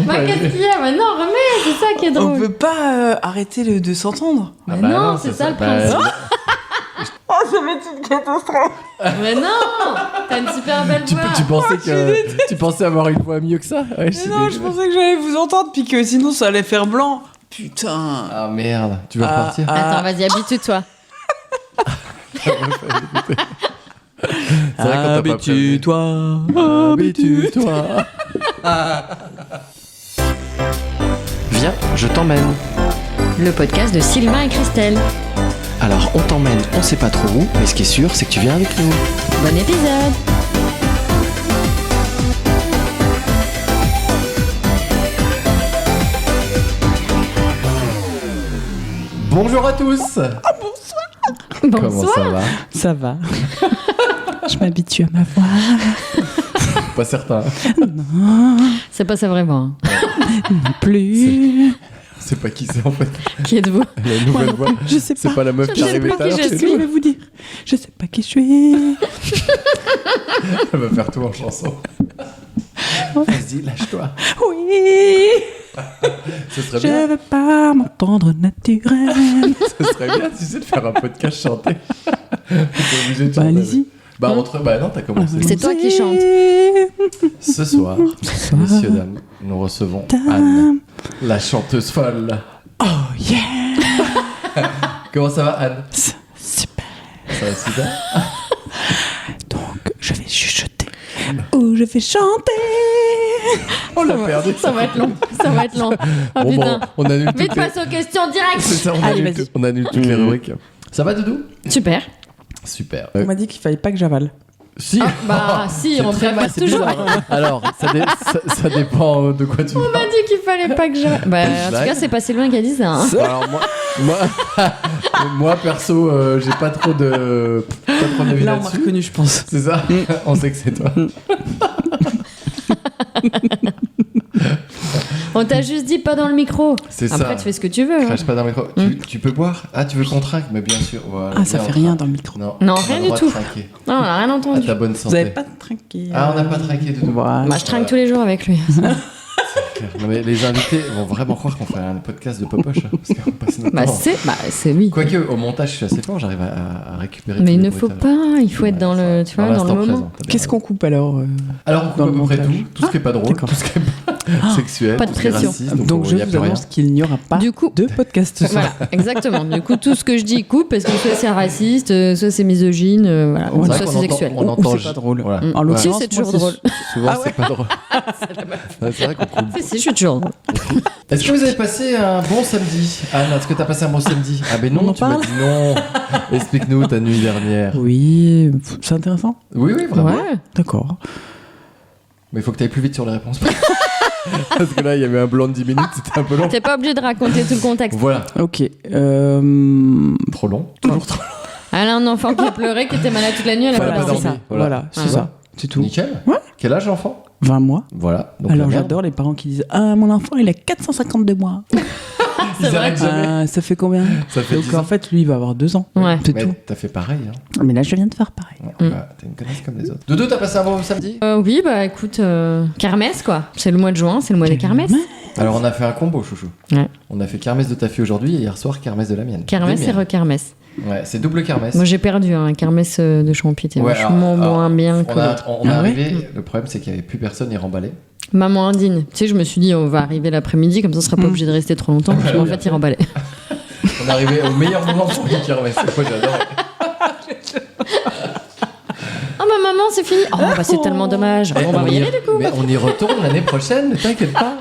Bah, qu'est-ce qu'il y a? Mais non, remets, c'est ça qui est drôle. On peut pas arrêter de s'entendre. Mais non, c'est ça le principe. Oh, ça va être une catastrophe. Mais non, t'as une super belle voix. Tu pensais avoir une voix mieux que ça? Ouais, Je pensais que j'allais vous entendre, puis que sinon ça allait faire blanc. Putain. Ah merde, tu vas partir. Attends, vas-y, habitue-toi. C'est vrai quand t'as pas prévenu. Habitue-toi. Viens, je t'emmène. Le podcast de Sylvain et Christelle. Alors on t'emmène, on sait pas trop où, mais ce qui est sûr, c'est que tu viens avec nous. Bon épisode. Bonjour à tous. Bonsoir. Comment ça va? Ça va. Je m'habitue à ma voix. Pas certain. C'est pas sa vraie voix. Hein. Non plus. C'est pas qui c'est en fait. Qui êtes-vous? La nouvelle voix. Je sais pas. C'est pas la meuf qui Je sais arrive pas tout à l'heure. qui je Qu'est-ce suis. que je vais vous dire? Je sais pas qui je suis. Elle va faire tout en chanson. Vas-y, lâche-toi. Oui. Ce serait Je bien. veux pas m'entendre naturel. Ce serait bien, tu sais, de faire un podcast chanté. T'es obligé de Bah, chanter. allez-y. Bah, bah non, t'as commencé. C'est toi qui chantes. Ce soir, messieurs, dames, nous recevons Anne, la chanteuse folle. Oh yeah. Comment ça va, Anne? Super. Ça va super? Donc, je vais chuchoter. Ou je vais chanter. On l'a perdu. Ça va être long. Ça va être long. Oh Bon, putain. bon, on annule Vite, toutes les... passe aux questions directes. C'est ça, Allez, vas-y. on annule toutes les rubriques. Ça va, Doudou? Super. Super. On m'a dit qu'il fallait pas que j'avale. Si. Bah, si, C'est on très prépare mal, c'est toujours. bizarre, hein. Alors, ça dépend de quoi tu On m'a dit qu'il fallait pas que je. Bah, en tout cas, c'est pas Sylvain qui a dit ça. Hein. Alors moi perso, j'ai pas trop d'avis Là, on m'a là-dessus. reconnu, je pense. C'est ça. On sait que c'est toi. On t'a juste dit pas dans le micro. C'est ça. Après, tu fais ce que tu veux. Hein. Crache pas dans le micro. Tu peux boire? Ah, tu veux qu'on trinque? Mais bien sûr. Voilà. Ah, ça Viens, fait on rien trinque. dans le micro. Non, Non, on a rien le du droit de tout. trinquer. Non, on a rien À entendu. ta bonne Vous santé. avez pas trinqué. Ah, on n'a pas trinqué du tout. Voilà. Bah, je trinque tous les jours avec lui. Non, mais les invités vont vraiment croire qu'on fait un podcast de popoche. Hein, parce qu'on passe notre Bah, temps. c'est lui. Quoique, au montage, je suis assez fort, j'arrive à récupérer. Mais tous il les ne faut bruitages. pas. Il faut être dans le, tu vois, dans le l'instant moment. présent, t'as bien Qu'est-ce raison. qu'on coupe alors Alors, on coupe dans à le peu près montage. tout ce qui est pas drôle, d'accord. tout ce qui est pas sexuel, Pas de tout ce qui est pression. raciste. Donc je y a vous plus rien. annonce qu'il n'y aura pas Du coup- de podcast ce soir. Voilà, exactement. Du coup, tout ce que je dis coupe parce que soit c'est raciste, soit c'est misogyne, voilà, C'est vrai soit qu'on c'est entend- sexuel. on Ou entend c'est pas drôle. Voilà. En Si, l'occurrence, c'est toujours moi, drôle. Souvent, c'est pas drôle. Ouais, c'est vrai qu'on coupe. Si, je suis toujours drôle. Est-ce que vous avez passé un bon samedi? Anne, est-ce que t'as passé un bon samedi? Ah ben On non, en tu m'as parle dit non. Explique-nous ta nuit dernière. Oui, c'est intéressant. Oui, vraiment. Ouais. D'accord. Mais il faut que tu ailles plus vite sur les réponses. Parce que là, il y avait un blanc de 10 minutes, c'était un peu long. T'es pas obligé de raconter tout le contexte. Voilà. Ok. Trop long. Toujours trop long. Elle a un enfant qui a pleuré, qui était malade toute la nuit, elle a Voilà, pas pas dormi. c'est dormi. ça. Voilà. Voilà, c'est Ah. ça. C'est tout. Nickel. Ouais. Quel âge l'enfant? 20 mois. Voilà. Donc Alors la merde. j'adore les parents qui disent Ah, mon enfant, il a 452 mois. Ils arrêtent jamais. Ça fait combien Ça fait Donc 10 en ans. fait, lui, il va avoir 2 ans. Ouais. C'est Mais tout. t'as fait pareil. Hein. Mais là, je viens de faire pareil. Ouais, bah, t'es une connasse comme les autres. Dodo, t'as passé un bon samedi? Oui, bah écoute, kermesse quoi. C'est le mois de juin, c'est le mois des kermesses. Alors, on a fait un combo, chouchou. Ouais. On a fait kermesse de ta fille aujourd'hui et hier soir, kermesse de la mienne. Kermesse Des et miennes. rekermesse. Ouais, c'est double kermesse. Moi j'ai perdu, hein, kermesse de Champy, t'es Ouais, vachement alors, moins bien que on l'autre. est Ah ouais arrivé, le problème c'est qu'il n'y avait plus personne, il remballait. Maman indigne. Tu sais, je me suis dit, on va arriver l'après-midi, comme ça on sera pas obligé de rester trop longtemps. Puis en fait, il remballait. On est arrivé au meilleur moment pour une kermesse. Moi j'adore. Oh ma maman, c'est fini. Oh bah c'est tellement dommage. Eh, On va y aller du coup. Mais on y retourne l'année prochaine, ne t'inquiète pas.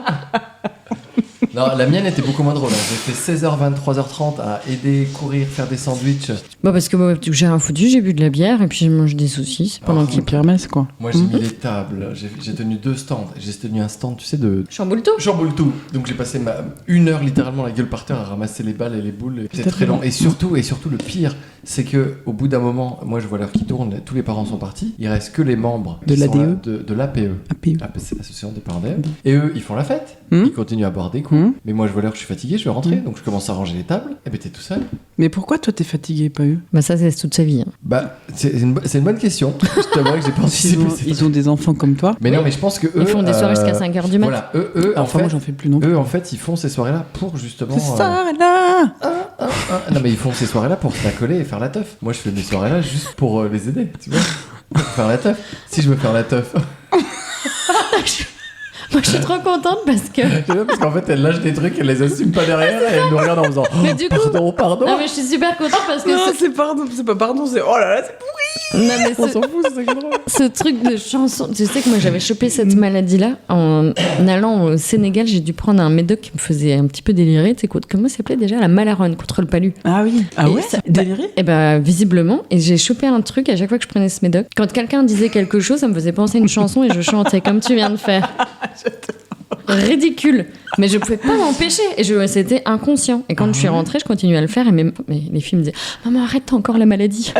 Non, la mienne était beaucoup moins drôle. hein. J'ai fait 16h, 23h30 à aider, courir, faire des sandwichs. Bah parce que moi, j'ai rien foutu, j'ai bu de la bière et puis je mange des saucisses pendant qu'il Qui kermesse, quoi. Moi j'ai mis les tables, j'ai tenu 2 stands. J'ai tenu un stand, tu sais, de chamboule tout. chamboule tout. Donc j'ai passé une heure littéralement la gueule par terre à ramasser les balles et les boules. C'était très long. Et surtout le pire, c'est que au bout d'un moment, moi je vois l'heure qui tourne, tous les parents sont partis. Il reste que les membres De qui sont l'ADE? là, de l'APE. APE. Ah, c'est l'association des parents d'élèves. Et eux, ils font la fête. Hmm. Ils continuent à boire des coups. Mais moi, je vois l'heure que je suis fatigué, je vais rentrer, donc je commence à ranger les tables. Et ben, t'es tout seul. Mais pourquoi toi t'es fatigué, pas eux? Bah ça, c'est toute sa vie. Hein. Bah, c'est une bonne question. Je t'avoue que j'ai pas anticipé. Ils ont des enfants comme toi. Mais non, mais je pense que eux. Ils font des soirées jusqu'à 5h du mat. Voilà, eux, en Enfin, fait, moi j'en fais plus non plus. eux, en fait, ils font ces soirées-là pour justement. C'est ça, là. Non, mais ils font ces soirées-là pour se la coller et faire la teuf. Moi, je fais mes soirées-là juste pour les aider, tu vois. Pour faire la teuf. Si je veux faire la teuf. Moi, je suis trop contente parce que... Parce qu'en fait, elle lâche des trucs, elle les assume pas derrière et elle nous regarde en faisant Mais du coup- pardon. Non, mais je suis super contente parce que... Non, c'est pardon, c'est pas pardon, c'est oh là là, c'est pourri. Non, mais On s'en fout, c'est ça qui est drôle. ce truc de chanson... Tu sais que moi, j'avais chopé cette maladie-là en allant au Sénégal. J'ai dû prendre un médoc qui me faisait un petit peu délirer. Tu sais, comment ça s'appelait déjà? La malaronne contre le palu. Ah oui. Ah Et ouais, ça- déliré. Et bah, visiblement. Et j'ai chopé un truc à chaque fois que je prenais ce médoc. Quand quelqu'un disait quelque chose, ça me faisait penser à une chanson et je chantais comme tu viens de faire. Ridicule. Mais je pouvais pas m'empêcher. Et c'était inconscient. Et quand je suis rentrée, je continuais à le faire. Et mais les filles me disaient Maman, arrête, t'as encore la maladie.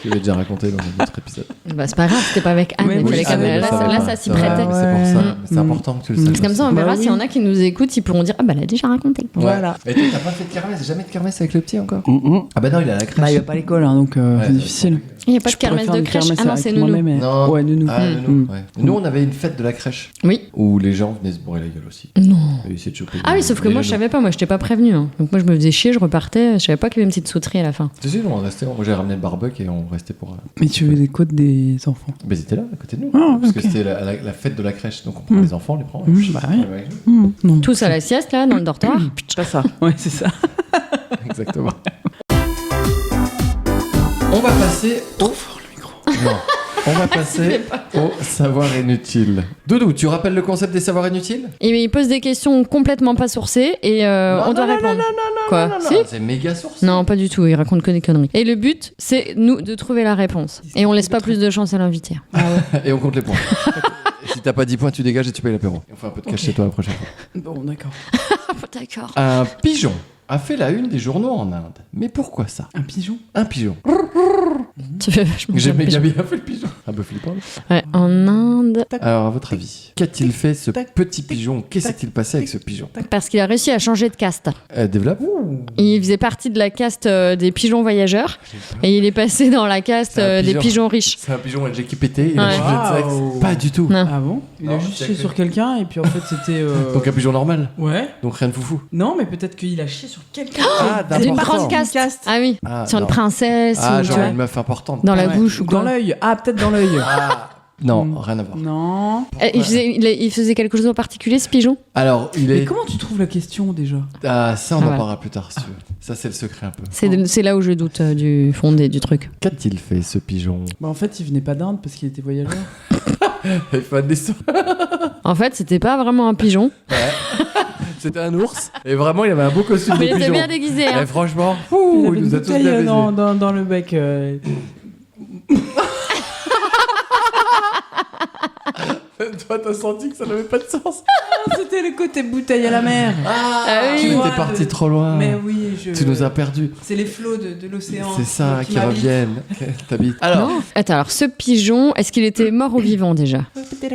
Je l'ai déjà raconté dans un autre épisode. Bah, c'est pas grave, c'était pas avec Anne. Ouais, il oui, fallait ah, quand oui, même- je là, savais là, pas. ça s'y Ouais, prêtait. C'est pour ça. Mais c'est important que tu le saches. C'est comme ça, on Bah verra oui. s'il y en a qui nous écoutent, ils pourront dire Ah bah, elle a déjà raconté. Ouais. Voilà. Et toi, t'as pas fait de kermesse? Jamais de kermesse avec le petit encore? Ah bah non, il est à la crèche. Bah il va pas à l'école, hein, donc Ouais, c'est difficile. Il n'y a pas de Je pourrais kermesse faire de une crèche. kermesse Ah non, avec c'est moi-même, nounou. mais- Non. Ouais, nounou. Ah, nous, Mm. ouais. Nous, on avait une fête de la crèche Oui. où les gens venaient se bourrer la gueule aussi. Non. Et essayer de choper Ah des- oui, sauf que des moi, je nonos. savais pas. Moi, je t'ai pas prévenu. Hein. Donc moi, je me faisais chier, je repartais. Je savais pas qu'il y avait une petite sauterie à la fin. Si, nous, on restait. Moi, j'ai ramené le barbecue et on restait pour. Mais tu veux des côtes des enfants? Mais ils étaient là, à côté de nous. Ah, parce ok. que c'était la fête de la crèche. Donc, on prend les enfants, on les prend. Bah oui. Ouais, Non. Tous à la sieste, là, dans le dortoir. Pas ça. Ouais, c'est ça. exactement. On va passer au. Non. On va passer au savoir inutile. Doudou, tu rappelles le concept des savoirs inutiles? Et il pose des questions complètement pas sourcées et on doit répondre. Quoi? Si? C'est méga source. Non, pas du tout. Il raconte que des conneries. Et le but, c'est nous de trouver la réponse. Et on laisse pas plus de chance à l'invité. Et on compte les points. Si t'as pas 10 points, tu dégages et tu payes l'apéro. Et on fait un peu de cash chez toi la prochaine fois. Bon, d'accord. D'accord. Un pigeon a fait la une des journaux en Inde. Mais pourquoi ça? Un pigeon? Un pigeon. Tu fais vachement J'ai bien. méga bien fait le pigeon. Un peu flippant. Ouais, en Inde, Alors, à votre avis, qu'a-t-il fait ce petit pigeon? Qu'est-ce qui s'est passé avec ce pigeon? parce qu'il a réussi à changer de caste. Développe. Il faisait partie de la caste des pigeons voyageurs et il est passé dans la caste C'est un des pigeon. pigeons riches. C'est un pigeon LGBT, il a Ouais. changé de sexe. Waouh. Pas du tout. Non. Ah bon? Il Non, a juste c'est chié que- sur quelqu'un et puis en fait c'était. Donc un pigeon normal. Ouais. Donc rien de foufou. Non, mais peut-être qu'il a chié sur quelqu'un. D'une d'important. grande caste. Ah oui, Ah, sur une non. princesse Ah, ou tu genre vois, une meuf importante. dans la Ouais. bouche ou Ou dans quoi. l'œil. Ah, peut-être dans l'œil. Ah, non, Mm. rien à voir. Non. Il faisait quelque chose en particulier, ce pigeon? Alors, il Mais est. comment tu trouves la question déjà? Ah, ça, on en Voilà. parlera plus tard si tu veux. Ça, c'est le secret un peu. C'est là où je doute du fondé du truc. Qu'a-t-il fait ce pigeon? Bah en fait il venait pas d'Inde parce qu'il était voyageur. Il fait un dessin. En fait, c'était pas vraiment un pigeon, C'était un ours. Et vraiment, il avait un beau costume mais de il était pigeon. bien déguisé. Hein. Et franchement, Il ouh, avait il une nous a tous bouteille bien baisé. dans le bec. Toi, t'as senti que ça n'avait pas de sens. C'était le côté bouteille à la mer. Ah oui. Tu vois, étais parti trop loin. Mais oui, Tu nous as perdus. C'est les flots de l'océan. C'est ça, qui m'habitent. reviennent. T'habites. Alors, Non. Attends, alors ce pigeon, est-ce qu'il était mort ou vivant déjà?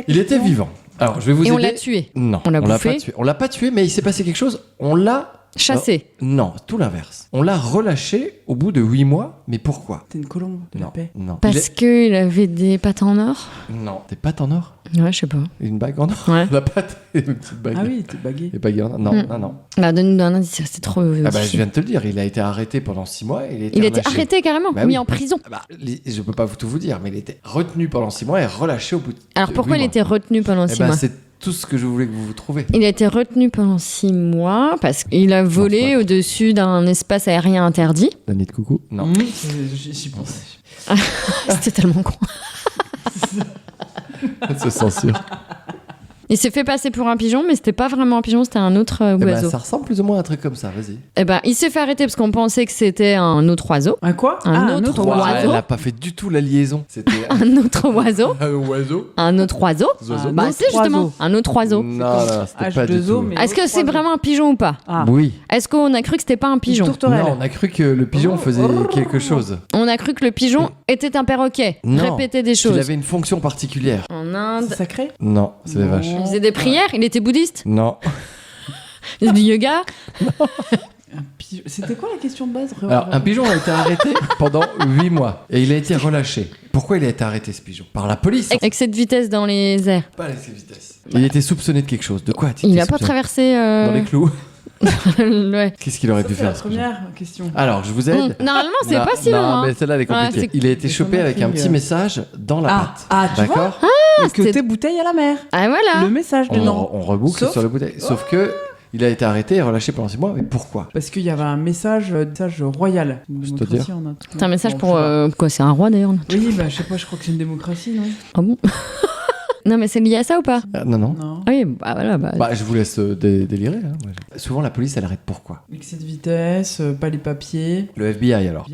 il était vivant. Alors, je vais vous Et aider. on l'a tué, Non, On l'a pas bouffé. tué. On l'a pas tué, mais il s'est passé quelque chose. On l'a. chassé. Non, tout l'inverse. On l'a relâché au bout de 8 mois. Mais pourquoi? T'es une colombe de la Non, paix. non. Parce qu'il avait des pattes en or? Non, des pattes en or? Ouais, je sais pas. Une bague en or? Ouais. La patte et une petite bague. Ah oui, t'es bagué. Des bagues en or? Non, Mm. non, non. Bah, donne-nous un indice, c'était trop. Ah bah, je difficile. viens de te le dire, il a été arrêté pendant 6 mois et il a été Il a été relâché. arrêté carrément, Bah mis oui. en prison. Ah bah, je peux pas tout vous dire, mais il était retenu pendant 6 mois et relâché au bout de Alors pourquoi 8 il mois. était retenu pendant 6 Eh ben, mois? c'est tout ce que je voulais que vous trouviez. Il a été retenu pendant 6 mois parce qu'il a volé pas. au-dessus d'un espace aérien interdit. La nid de coucou? Non. Mmh, j'y pensais. C'était tellement con. Elle se censure. Il s'est fait passer pour un pigeon, mais c'était pas vraiment un pigeon, c'était un autre Eh ben, oiseau. ça ressemble plus ou moins à un truc comme ça, vas-y. Eh ben, il s'est fait arrêter parce qu'on pensait que c'était un autre oiseau. Un quoi? Un autre Ouah, oiseau. elle a pas fait du tout la liaison. C'était Un autre oiseau. un oiseau. Un autre oiseau. Oiseau. Bah, autre c'est justement oiseau. un autre oiseau. Non, non, c'était pas du H2O, tout. mais- Est-ce que c'est oiseau. vraiment un pigeon ou pas? Ah. Oui. Est-ce qu'on a cru que c'était pas un pigeon? Une tourterelle. Non, on a cru que le pigeon faisait quelque chose. On a cru que le pigeon était un perroquet, Non. répétait des Qu'il choses. avait une fonction particulière. En C'est Inde. sacré? Non, c'est les vaches. Il faisait des prières, il était bouddhiste, Non. il faisait du yoga. C'était quoi la question de base? Alors, un pigeon a été arrêté pendant 8 mois et il a été relâché. Pourquoi il a été arrêté, ce pigeon? Par la police. Excès de vitesse dans les airs. Pas l'excès de vitesse. Il était soupçonné de quelque chose. De quoi a-t-il Il été a pas soupçonné traversé. Dans les clous. Ouais. Qu'est-ce qu'il aurait Ça, dû c'est la faire, ce pigeon? première question. Alors, je vous aide. Normalement, c'est Non, pas si long. Non, hein. mais celle-là, elle est compliquée. Ouais, c'est- Il a été C'est chopé son avec un intrigue. petit message dans la patte. Tu vois D'accord. que t'es bouteille à la mer. Ah voilà. Le message dedans. On reboucle Sauf- sur le bouteille. Sauf que il a été arrêté et relâché pendant 6 mois. Mais pourquoi? Parce qu'il y avait un message royal. Une C'est-à-dire démocratie, on a- C'est un message Bon, pour. je sais pas. Quoi, c'est un roi d'ailleurs. Oui, bah je sais pas, je crois que c'est une démocratie, non? Ah bon? Non, mais c'est lié à ça ou pas? Non, non. Non. Ah oui, bah voilà. Bah, je vous laisse délirer. Hein. Moi, souvent, la police, elle arrête pourquoi? Excès de vitesse, pas les papiers. Le FBI, alors.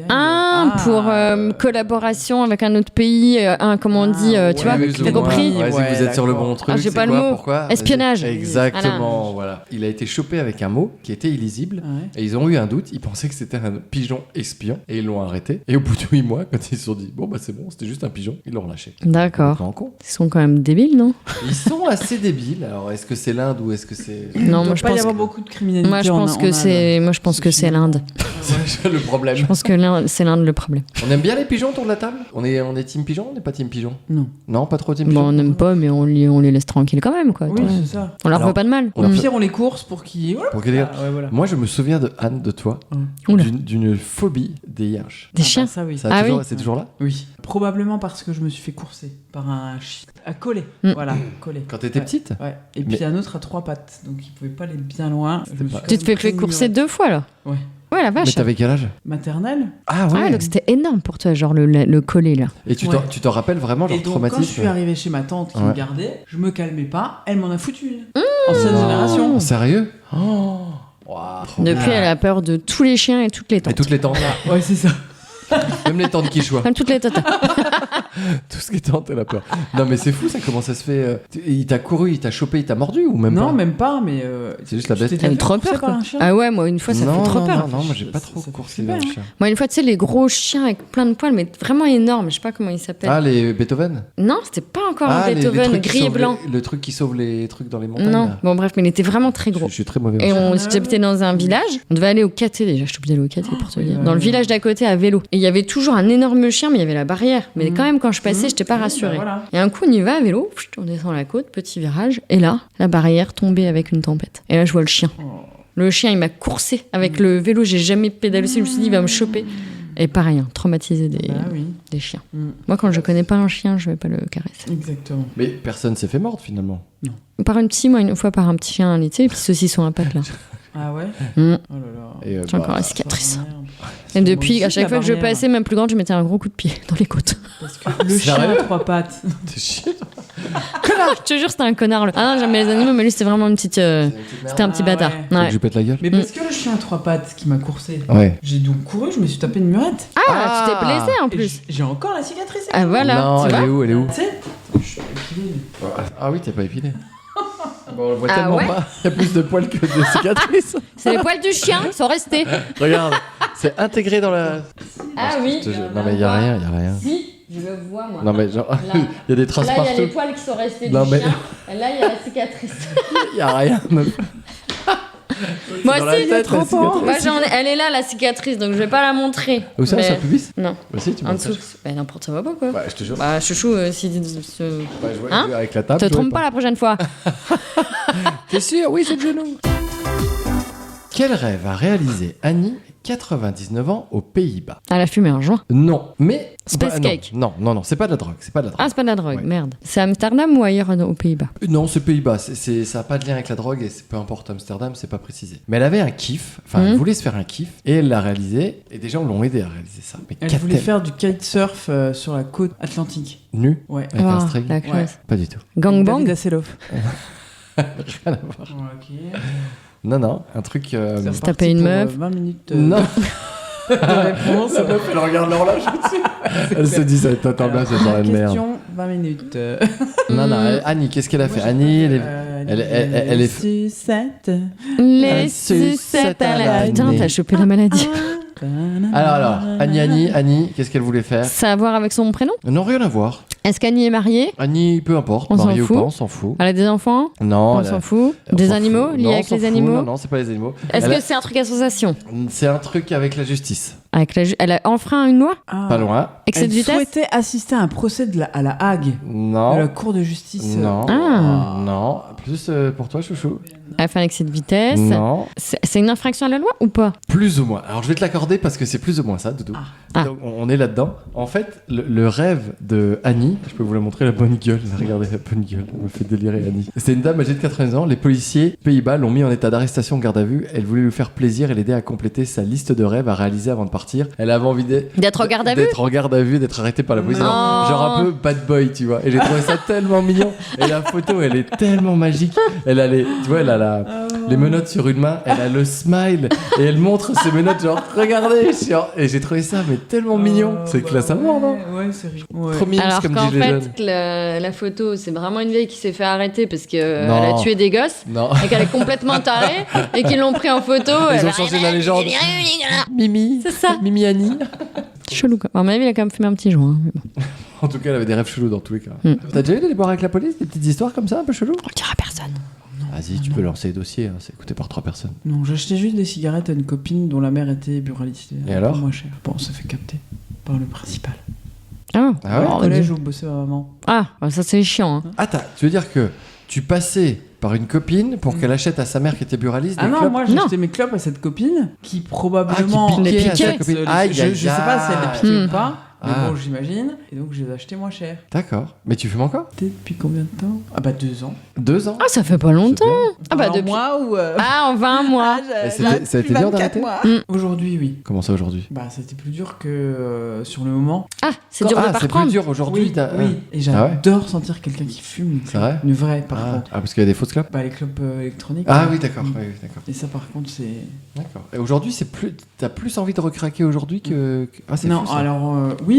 Pour collaboration avec un autre pays, comment on dit, tu vois, ouais, t'as compris? Vas-y, Ouais, vous êtes sur le d'accord. bon truc. j'ai c'est pas le quoi, mot. Pourquoi? Espionnage. Vas-y. Exactement, voilà. Il a été chopé avec un mot qui était illisible. Ouais. Et ils ont eu un doute, ils pensaient que c'était un pigeon espion et ils l'ont arrêté. Et au bout de 8 mois, quand ils se sont dit, bon bah c'est bon, c'était juste un pigeon, ils l'ont relâché. D'accord. En con. Ils sont quand même débiles, non? Ils sont assez débiles. Alors est-ce que c'est l'Inde ou est-ce que c'est. Il Non, doit moi je pas y pense. avoir beaucoup de criminalité. Moi je pense que c'est. Moi je pense que c'est l'Inde. C'est le problème. Je pense que c'est l'Inde le problème. On aime bien les pigeons autour de la table on est team pigeon, on n'est pas team pigeon? Non. Non, pas trop team Bon, pigeon. on n'aime pas, mais on les laisse tranquilles quand même, quoi. Oui, Attends. c'est ça. On leur Alors, veut pas de mal. on leur Au fait- pire, on les course pour qu'ils. Pour qu'ils regardent. Ah, ouais, voilà. Moi je me souviens de Anne, de toi, Oula. d'une phobie des yinches. Des Ah, chiens. bah, ça, oui. Ça Ah toujours, oui. c'est toujours là? Oui. Probablement parce que je me suis fait courser par un chien. À coller. Mm. Voilà, coller. Quand t'étais Ouais. petite? Ouais. Et puis Mais- un autre à 3 pattes. Donc il pouvait pas aller bien loin. Je me suis pas- quand Tu te même fais pris courser une 2 fois là. Ouais. Ouais, la Mais vache. t'avais quel âge? maternelle. Ah Ah ouais, donc c'était énorme pour toi, genre le collet là. Et tu Ouais. t'en rappelles vraiment, genre Et donc quand je traumatisme? suis arrivée chez ma tante qui Ouais. me gardait, je me calmais pas. Elle m'en a foutu une. Ancienne génération. Sérieux? Oh. Waouh, trop Depuis, bien. elle a peur de tous les chiens et toutes les Et tantes. toutes les tantes. Ouais, c'est ça. Même les tantes quichois. Même toutes les tantes. Tout ce qui est tante, elle a peur. Non, mais c'est fou ça, comment ça se fait? Il t'a couru, il t'a chopé, il t'a mordu ou même Non, pas? même pas, mais. C'est juste la tu t'es bête. déjà Elle a fait trop courser peur par quoi. un chien Ah ouais, moi une fois ça non, fait trop non, peur. Non, moi j'ai pas Ça trop fait coursé flipper, dans le hein. chien. Moi une fois, tu sais, les gros chiens avec plein de poils, mais vraiment énormes. Je sais pas comment ils s'appellent. Ah, les Beethoven? Non, c'était pas encore Ah, un les Beethoven trucs qui gris et sauvent blanc. le truc qui sauve les trucs dans les montagnes. Non, là. bon bref, mais il était vraiment très gros. Je suis très mauvais. Et en on chien. habitait dans un village. On devait aller au Caté déjà. Je suis obligée d'aller au Caté pour te dire. oui, Dans le oui. village d'à côté à vélo. Et il y avait toujours un énorme chien, mais il y avait la barrière. Mais quand même, quand je passais, j'étais pas Oui, rassurée. bah voilà. Et un coup, on y va à vélo. Pfft, on descend la côte, petit virage. Et là, la barrière tombée avec une tempête. Et là, je vois le chien. Oh. Le chien, il m'a coursé avec le vélo. J'ai jamais pédalé. Je me suis dit, il va me choper. Et pareil, hein, traumatisé Bah oui, des chiens. Mm. Moi, quand je connais pas un chien, je vais pas le caresser. exactement. Mais personne s'est fait mordre finalement. Par moi, une fois par un petit chien, tu sais, les petits saucissons à pattes là. Ah ouais. Mm. Oh là là. Et, J'ai encore la Ça, cicatrice. merde. Et depuis, Moi aussi, à chaque la fois que je barrière. passais, même plus grande, je mettais un gros coup de pied dans les côtes. Parce que le chien Sérieux à 3 pattes. T'es chiant. Je te jure, c'était un connard. Ah non, j'aimais les animaux, mais lui, c'était vraiment une petite. C'était un petit Ah bâtard. ouais. Faut Ouais. que je lui pète la gueule. Mais parce que le chien à 3 pattes qui m'a coursé, Ouais. j'ai donc couru, je me suis tapé une murette. Ah, tu t'es blessé en Et plus. j'ai encore la cicatrice. Ah voilà, Non, tu elle vois. est où? Elle est où? Tu sais, je suis épilé. Ah oui, t'es pas épilé. Bon, on le voit Ah tellement ouais pas. Il y a plus de poils que de cicatrices. C'est les poils du chien, ils sont restés. Regarde, c'est intégré dans la. Ah oui. Je te jure. Non mais il y a rien, il y a rien. Si, je le vois moi. Non mais genre, Là. il y a des traces Là, il y a les partout. poils qui sont restés Non, du mais- chien. Et là, il y a la cicatrice. Il y a rien. Meuf. Moi Dans la aussi, tête, la cicatrice. moi, elle est là, la cicatrice, donc je vais pas la montrer. Où ça, Mais- sur le pubis? Non, Bah si, tu en m'en dessous. Bah, n'importe quoi, quoi. Ouais, je te jure. Bah, chouchou, si te Ouais, je vois Hein avec la table. je vois trompe pas la prochaine fois. T'es sûr? Oui, c'est le genou. Quel rêve a réalisé Annie, 99 ans, aux Pays-Bas? Elle a fumé un joint. Non, mais. Space non, cake. Non, c'est pas de la drogue. C'est pas de la drogue. Ah, c'est pas de la drogue, Ouais. merde. C'est Amsterdam ou ailleurs aux Pays-Bas? Non, c'est Pays-Bas. Ça n'a pas de lien avec la drogue et peu importe Amsterdam, c'est pas précisé. Mais elle avait un kiff, enfin, elle voulait se faire un kiff et elle l'a réalisé et des gens l'ont aidé à réaliser ça. Mais Elle voulait faire du kitesurf sur la côte atlantique. nu Ouais. avec un Oh, string? la classe. Pas du tout. Gangbang? David Hasselhoff. Rien à voir. Ok. Non, un truc. C'est Se taper une meuf. 20 minutes Non. de réponse. Elle regarde l'horloge au-dessus. Elle se dit, ça va être totalement bien, cette soirée de merde. Question, 20 minutes. Non, Annie, qu'est-ce qu'elle a fait? Annie, elle est- Sucette. Les sucettes sucettes à à la... la Putain, nez. t'as chopé la maladie. Alors, Annie, qu'est-ce qu'elle voulait faire? Ça a à voir avec son prénom? Non, rien à voir. Est-ce qu'Annie est mariée? Annie, peu importe, On s'en mariée ou fout. pas, on s'en fout. Elle a des enfants? Non, On elle a- s'en fout. on Des s'en animaux fout. liés Non, avec on s'en les fout. animaux? Non, c'est pas les animaux. Est-ce Elle que a- c'est un truc association? C'est un truc avec la justice. Elle a enfreint une loi? Ah. Pas loin. Excès Elle de vitesse? souhaitait assister à un procès à la Hague, de la Non. Cour de justice. Non. Ah. Non. Plus pour toi, chouchou. Elle a fait un excès de vitesse? Non. C'est une infraction à la loi ou pas? Plus ou moins. Alors je vais te l'accorder parce que c'est plus ou moins ça, Doudou. Ah. Donc, on est là-dedans. En fait, le rêve de Annie, je peux vous la montrer, la bonne gueule. Regardez la bonne gueule, elle me fait délirer Annie. C'est une dame âgée de 80 ans. Les policiers Pays-Bas l'ont mis en état d'arrestation en garde à vue. Elle voulait lui faire plaisir et l'aider à compléter sa liste de rêves à réaliser avant de partir. Elle avait envie D'être en garde à vue? d'être en garde à vue, d'être arrêtée par la police. Non. Genre un peu bad boy, tu vois. Et j'ai trouvé ça tellement mignon. Et la photo, elle est tellement magique. Elle a tu vois, elle a les menottes sur une main, elle a le smile et elle montre ses menottes genre regardez. Et j'ai trouvé ça mais tellement mignon. C'est classe à mort, non? Ouais, c'est rigolo. Ouais. Trop mignon, Alors comme qu'en disent les jeunes. fait, la photo, c'est vraiment une vieille qui s'est fait arrêter parce qu'elle Non. a tué des gosses Non. et qu'elle est complètement tarée et qu'ils l'ont pris en photo. Ils elle ont a- changé la légende. Mimi. C'est ça. Mimi Annie. Chelou quoi. À mon avis, il a quand même fumé un petit joint. Mais bon. En tout cas, elle avait des rêves chelous dans tous les cas. Mm. T'as déjà eu des déboires avec la police, des petites histoires comme ça, un peu chelou? On le dira à personne. Vas-y, tu peux lancer les dossiers, hein, c'est écouté par 3 personnes. Non, j'achetais juste des cigarettes à une copine dont la mère était buraliste. Et alors Moins cher. Bon, on s'est fait capter par le principal. Ah, Ah ouais? Au collège où bossait ma maman. Ah, ça c'est chiant. Hein. Attends, tu veux dire que tu passais par une copine pour qu'elle achète à sa mère qui était buraliste Ah des non, clopes? moi j'ai Non. acheté mes clopes à cette copine qui probablement. Ah, qui piquait à sa copine. Je, Aïe, aïe, je sais pas si elle les piquait aïe. ou pas. Mais Ah. bon, j'imagine. Et donc, je les ai achetés moins cher. D'accord. Mais tu fumes encore? T'es depuis combien de temps? Ah bah 2 ans. 2 ans? Ah, ça fait pas longtemps. Ah bah Alors, depuis. moi ou... Ah, en 20 mois. Et ça a été dur d'arrêter? Aujourd'hui, oui. Comment ça aujourd'hui? Bah, c'était plus dur que sur le moment. Ah, c'est dur de Ah, pas c'est plus reprendre. dur aujourd'hui. Oui, oui. Et j'adore sentir quelqu'un qui fume une C'est clope. vrai Une vraie, par Ah. contre. Ah, parce qu'il y a des fausses clopes? Bah, les clopes électroniques. Ah ouais. oui, d'accord. Mm. Oui, d'accord. Et ça, par contre, c'est... D'accord. Et aujourd'hui, t'as plus envie de recraquer aujourd'hui que... Ah, c'est Non, fou, ça. alors, oui.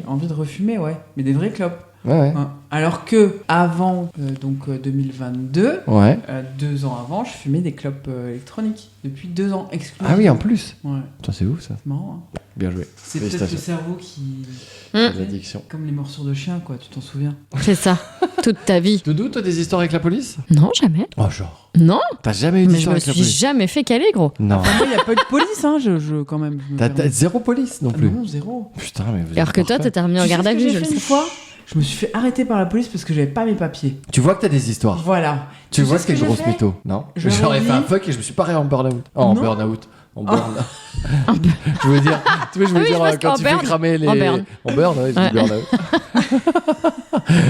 Envie de refumer, ouais. Mais des vraies clopes. Ouais, ouais. Hein. Alors que avant, 2022, Ouais. 2 ans avant, je fumais des clopes électroniques. Depuis 2 ans, exclusivement. Ah oui, en plus. Ouais, Putain, c'est ouf ça. c'est marrant. Hein. Bien joué. C'est peut-être le Félicitations. cerveau qui... L'addiction. Comme les morsures de chien, quoi, tu t'en souviens? C'est ça. Toute ta vie. Doudou, toi, des histoires avec la police? Non, jamais. Oh, genre. Non, T'as jamais eu mais je d'histoire me avec la suis police? jamais fait caler, gros. Non. Moi, il n'y a pas eu de police, hein, quand même. je me T'as permets. zéro police non Ah plus. non, zéro. Putain, mais vous Alors êtes que toi, parfait. t'étais remis en Tu sais garde ce à que vue, j'ai je le fait une sais. fois? Je me suis fait arrêter par la police parce que j'avais pas mes papiers. Tu vois que t'as des histoires. Voilà. Tu vois sais que t'es j'ai grosse fait mytho, non? Je J'aurais leur ai fait un dit- fuck et je me suis paré en burn-out. Oh, en Non. burn-out. En burn. Je veux dire, tu vois, je veux Ah oui, dire je pense quand qu'en tu burn. fais cramer les. En burn. En burn, ouais, je Ouais. dis burn-out.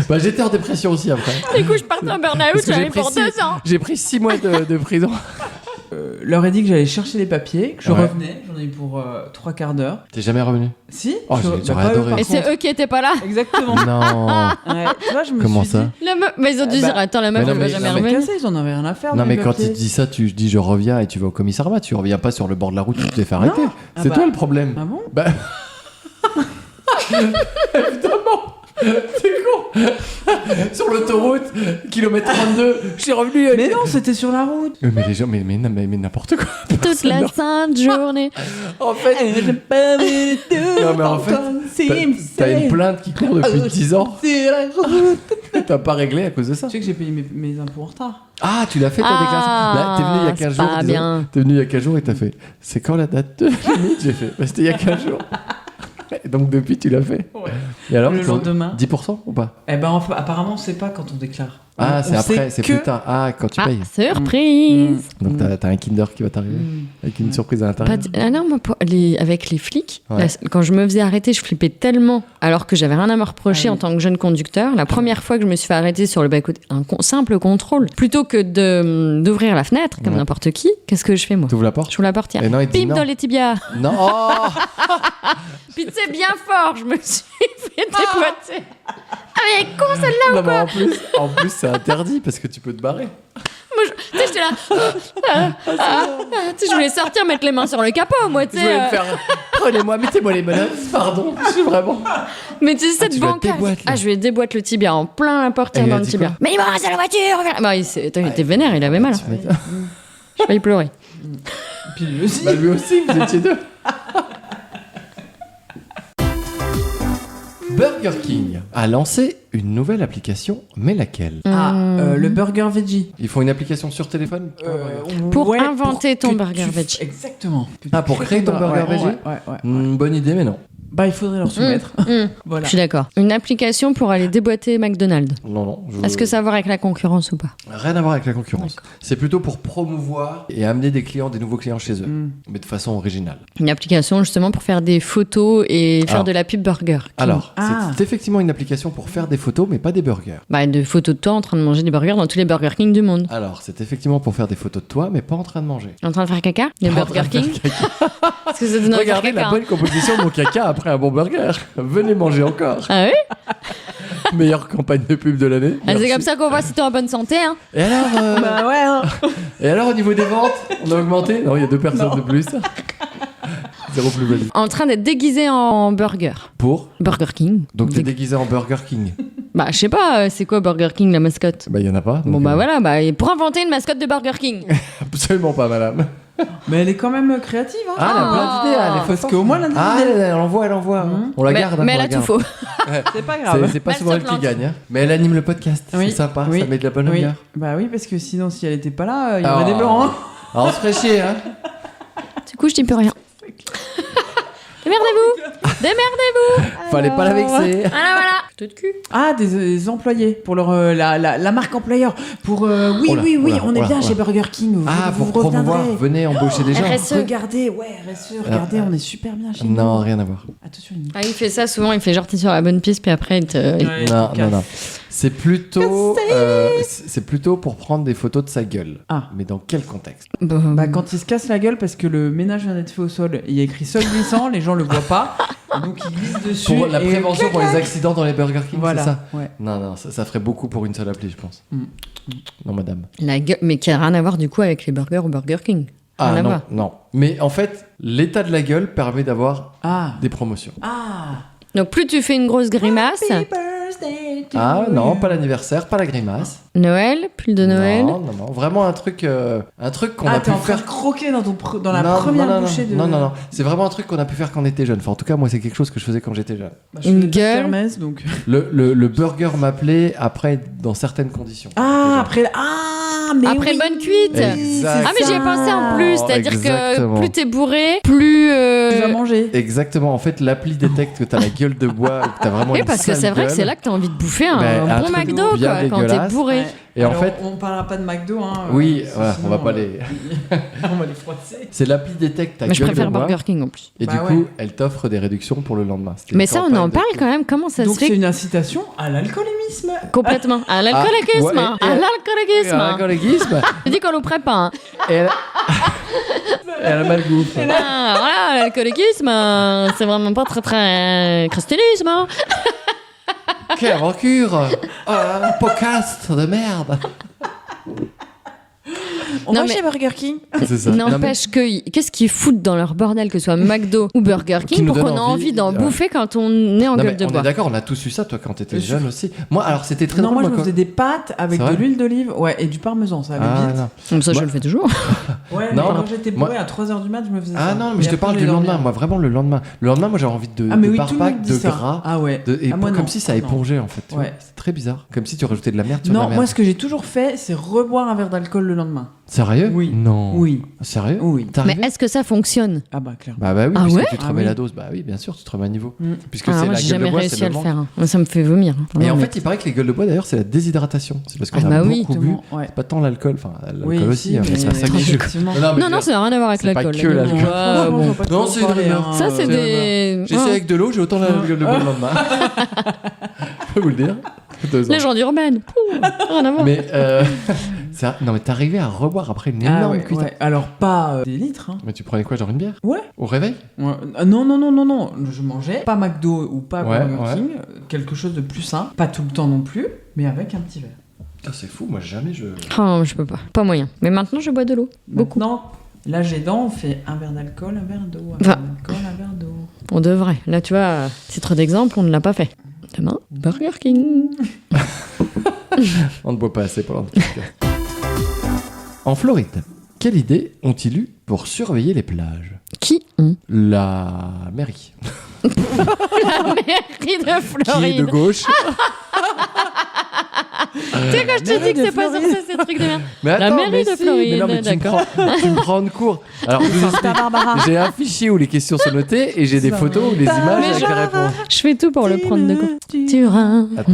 Bah, j'étais en dépression aussi après. Du coup, je partais en burn-out, Parce que j'avais pour 2 ans. J'ai pris 6 mois de prison. Leur ai dit que j'allais chercher les papiers, que je Ouais. revenais. J'en ai eu pour 3 quarts d'heure. T'es jamais revenu? Si Oh, je- j'aurais pas eux, adoré. par Et c'est contre. eux qui étaient pas là. Exactement. Non. Ouais. Tu vois, je me Comment suis ça dit, Mais ils ont dû Bah, dire, attends, la meuf, mais non, elle va mais- jamais non, mais revenir. cassé, ils en avaient rien à faire. Non, de mais mes quand papiers. il te dit ça, tu dis je reviens et tu vas au commissariat. Tu reviens pas sur le bord de la route, tu te fais arrêter. Non. Ah C'est bah. toi le problème. Ah bon? Bah. Évidemment! C'est con! Sur l'autoroute, kilomètre 32, je suis revenu. Mais non, c'était sur la route. Mais les gens, mais n'importe quoi. Toute la sainte journée. En fait, non, mais en fait, t'as une plainte qui court depuis 10 ans. T'as pas réglé à cause de ça. Tu sais que j'ai payé mes impôts en retard. Ah, tu l'as fait ta déclaration. Là, t'es venu il y a 15 c'est jours. pas disons. bien. T'es venu il y a 15 jours et t'as fait. C'est quand la date de limite? J'ai fait. Bah, c'était il y a 15 jours. Et donc depuis, tu l'as fait. Ouais. Et alors, Le lendemain. 10% ou pas? Eh ben, apparemment, on sait pas quand on déclare. Ah, c'est On après, sait c'est que- plus tard. Ah, quand tu Ah, payes. surprise. Donc t'as un Kinder qui va t'arriver avec une surprise à l'intérieur. Ah non, moi, avec les flics, Ouais. quand je me faisais arrêter, je flippais tellement, alors que j'avais rien à me reprocher Ah oui. en tant que jeune conducteur. La première fois que je me suis fait arrêter sur le bas-côté, simple contrôle, plutôt que d'ouvrir la fenêtre, comme Ouais. n'importe qui, qu'est-ce que je fais, moi? T'ouvres la porte? Je ouvre la portière. Et non, il te dit Bim non. dans les tibias. Non. Oh Puis tu sais, bien fort, je me suis fait déboîter. Ah mais elle est con celle-là. Non, mais en plus c'est interdit parce que tu peux te barrer. Moi, tu sais, j'étais là. Tu sais, je voulais sortir, mettre les mains sur le capot, moi, tu Je voulais sais. me faire. Prenez-moi, mettez-moi les menottes. Pardon, je suis vraiment. Mais tu sais, cette tu la bancaire. déboîtes, là. Ah, je lui déboîte le tibia en plein la portière Et il dans a le dit tibia. quoi Mais il m'a rasé la voiture. Bah, il était vénère, il avait mal. Tu m'étonnes. J'ai failli pleurer. Puis lui aussi. Bah lui aussi, vous étiez deux. Burger Burger King a lancé une nouvelle application, mais laquelle? Le burger veggie. Ils font une application sur téléphone? Pour inventer ton burger tu- veggie. Exactement. Pour créer ton burger veggie? Ouais. Bonne idée, mais non. Bah, il faudrait leur soumettre. Voilà. Je suis d'accord. Une application pour aller déboîter McDonald's. Non. Est-ce que ça a à voir avec la concurrence ou pas? Rien à voir avec la concurrence. C'est plutôt pour promouvoir et amener des nouveaux clients chez eux, mais de façon originale. Une application justement pour faire des photos et faire Alors. de la pub burger. Alors, Ah. c'est effectivement une application pour faire des photos, mais pas des burgers. Bah, de photos de toi en train de manger des burgers dans tous les Burger King du monde. Alors, c'est effectivement pour faire des photos de toi, mais pas en train de manger. En train de faire caca? Les Pas en Burger train de faire King? caca. Parce que ça donne envie de faire Regardez caca. la hein. bonne composition de mon caca après un bon burger. Venez manger encore. Ah oui? Meilleure campagne de pub de l'année. Ah, c'est Merci. comme ça qu'on voit si t'es en bonne santé. Hein. Et alors, Bah ouais. Hein. et alors, au niveau des ventes, on a augmenté? Non, il y a 2 personnes de plus. Zéro plus-value. En train d'être déguisé en burger. Pour? Burger King. Donc, t'es déguisé en Burger King. Bah, je sais pas, c'est quoi Burger King, la mascotte? Bah, il y en a pas. Bon, donc, bah voilà, bah, et pour inventer une mascotte de Burger King. Absolument pas, madame. Mais elle est quand même créative. Hein. Ah, elle a plein d'idées, elle est Parce forte. qu'au moins, elle a des Ah, idées. elle envoie. On la mais garde. hein, mais on elle la a tout garde. faux. C'est pas grave. C'est pas Elle souvent se elle qui plante. gagne. Hein. Mais elle anime le podcast. Oui. C'est sympa, Oui. ça met de la bonne Oui. humeur. Bah oui, parce que sinon, si elle était pas là, il y Ah. aurait des blancs. Hein. Alors, on se ferait chier, hein. Du coup, je dis plus rien. Démerdez-vous. Démerdez-vous. Fallait pas la vexer. Voilà. Tout de cul. Ah, des employés pour leur la marque employeur. Pour oui, Oula, oui, oula, on est oula, bien oula. chez Burger King. Ah, vous pour promouvoir, reviendrez. venez embaucher des gens. RSE. Regardez, regardez, on est super bien chez nous. Non, rien à voir. Attention, une... Ah, il fait ça souvent, il fait genre t'es sur la bonne piste, puis après il te. Ouais, Non, tu non, casses. non. C'est plutôt pour prendre des photos de sa gueule. Ah. Mais dans quel contexte? Bah, quand il se casse la gueule parce que le ménage vient d'être fait au sol, il y a écrit sol glissant, les gens le voient pas, donc ils glissent dessus. Pour la et prévention pour les accidents dans les Burger King, Voilà. c'est ça? Ouais. Non, ça ferait beaucoup pour une seule appli, je pense. Non, madame. La gueule, mais qui a rien à voir du coup avec les burgers au Burger King. Rien Ah à non, voir. non. Mais en fait, l'état de la gueule permet d'avoir Ah. des promotions. Ah. Donc plus tu fais une grosse grimace, Happy birthday to Ah you. non, pas l'anniversaire, pas la grimace. Noël, pull de Noël. Non, vraiment un truc qu'on Ah, a t'es pu en train faire. de croquer dans la Non, première non, bouchée de. non. C'est vraiment un truc qu'on a pu faire quand on était jeune. Enfin, en tout cas, moi, c'est quelque chose que je faisais quand j'étais jeune. Bah, je Une faisais pas de gueule. kermesse, donc. Le burger m'appelait après, dans certaines conditions. Ah, après. Ah, mais Après oui. bonne cuite. Exact. Ah mais j'y ai pensé en plus, c'est-à-dire Exactement. que plus t'es bourré, plus. Tu vas manger. Exactement. En fait, l'appli détecte que t'as la gueule de bois, que t'as vraiment Oui, une parce que sale c'est vrai que gueule. c'est là que t'as envie de bouffer un Ben, un bon truc McDo bien quoi, quand t'es dégueulasse. bourré. Ouais. Et en Alors, fait- on parlera pas de McDo, hein. Oui, parce que voilà, on sinon, va pas les. on va les froisser. C'est l'appli détecte ta Mais je gueule préfère de bois. Burger King en plus. Et Bah du ouais. coup, elle t'offre des réductions pour le lendemain. C'était une Mais ça, on campagne en de parle pub. quand même. Comment ça Donc se fait c'est une incitation à l'alcoolémisme. complètement à l'alcoolisme, ouais, à l'alcoolisme. L'alcoolisme. Je dis qu'on nous prépare. Hein. Et elle a mal goût. Ah, voilà, l'alcoolisme, c'est vraiment pas très très christianisme. Hein. Quelle aventure. Oh là là, podcast de merde. On Non, va mais- chez Burger King. C'est ça. Non, mais- N'empêche que qu'est-ce qu'ils foutent dans leur bordel, que ce soit McDo ou Burger Qui King, nous pour qu'on donne ait envie, envie d'en ouais. bouffer quand on est en Non, gueule mais de on est bois. d'accord, on a tous eu ça, toi, quand t'étais Bien sûr. jeune aussi. Moi, alors, c'était très Non, drôle. moi je me quand- faisais des pâtes avec C'est de vrai l'huile d'olive, ouais, et du parmesan, ça allait Ah, vite. non. Comme ça, je Moi- le fais toujours. Ouais, Non, mais quand j'étais bourré moi- à 3h du mat, je me faisais ça. Ah non, mais je te après, parle du j'allais lendemain. dormir. Moi, vraiment, le lendemain. Le lendemain, moi, j'avais envie de, Ah, mais de oui, tout le barbac, monde de dit ça. gras. Ah ouais. Et Ah, moi, comme non. si ça Non. épongeait, en fait. tu vois. Ouais. C'est très bizarre. Comme si tu rajoutais de la merde sur de la Non, merde. moi ce que j'ai toujours fait, c'est reboire un verre d'alcool le lendemain. Sérieux? Oui. Non. Oui. Sérieux? Oui. T'es Mais arrivé est-ce que ça fonctionne? Ah bah clairement. Bah oui, Ah puisque ouais tu te Ah remets oui. la dose. Bah oui, bien sûr, tu te remets à niveau. Mm. Puisque Ah, c'est moi, la j'ai gueule de jamais bois, réussi c'est à le le manque. faire. Hein. Moi, ça me fait vomir. Hein. Et Non, en mais- fait, il paraît que les gueules de bois, d'ailleurs, c'est la déshydratation. C'est parce qu'on Ah a bah oui. beaucoup bu. Ouais. C'est pas tant l'alcool, enfin l'alcool Oui, aussi, si, hein, mais c'est mais pas ça que je. effectivement. Non, ça n'a rien à voir avec C'est pas l'alcool. que là. l'alcool. Ouais, bon. Non, c'est une rumeur. Ça, c'est c'est des. J'ai essayé avec de l'eau, j'ai autant la gueule de bois le lendemain. Je peux vous le dire. 2 ans. Légende urbaine. Pouh, rien à voir. Mais non, mais t'arrivais à reboire après une Ah énorme ouais, cuite. ouais. Alors pas des litres. Hein. Mais tu prenais quoi, genre une bière? Ouais. Au réveil? Ouais. Non. Je mangeais pas McDo ou pas Ouais, Burger ouais. King, quelque chose de plus sain. Pas tout le temps non plus, mais avec un petit verre. Putain, c'est fou, moi jamais je. Oh, non, je peux pas. Pas moyen. Mais maintenant, je bois de l'eau. Beaucoup. Maintenant, l'âge aidant, on fait un verre d'alcool, un verre d'eau, un Enfin. verre d'alcool, un verre d'eau. On devrait. Là, tu vois, titre d'exemple, on ne l'a pas fait. Demain, Burger King. On ne boit pas assez pendant le podcast. En Floride, quelle idée ont-ils eu pour surveiller les plages? Qui La mairie. La mairie de Qui est Floride. de gauche. Tu sais, quand je te dis que c'est pas censé ces trucs de merde. Mais La attends, mairie mais de si, Floride, mais non, mais d'accord. tu me prends de court. Alors, je vous explique. J'ai un fichier où les questions sont notées et j'ai des photos ou des images avec les réponses. Je fais tout pour le prendre de coup. Turin. Attends.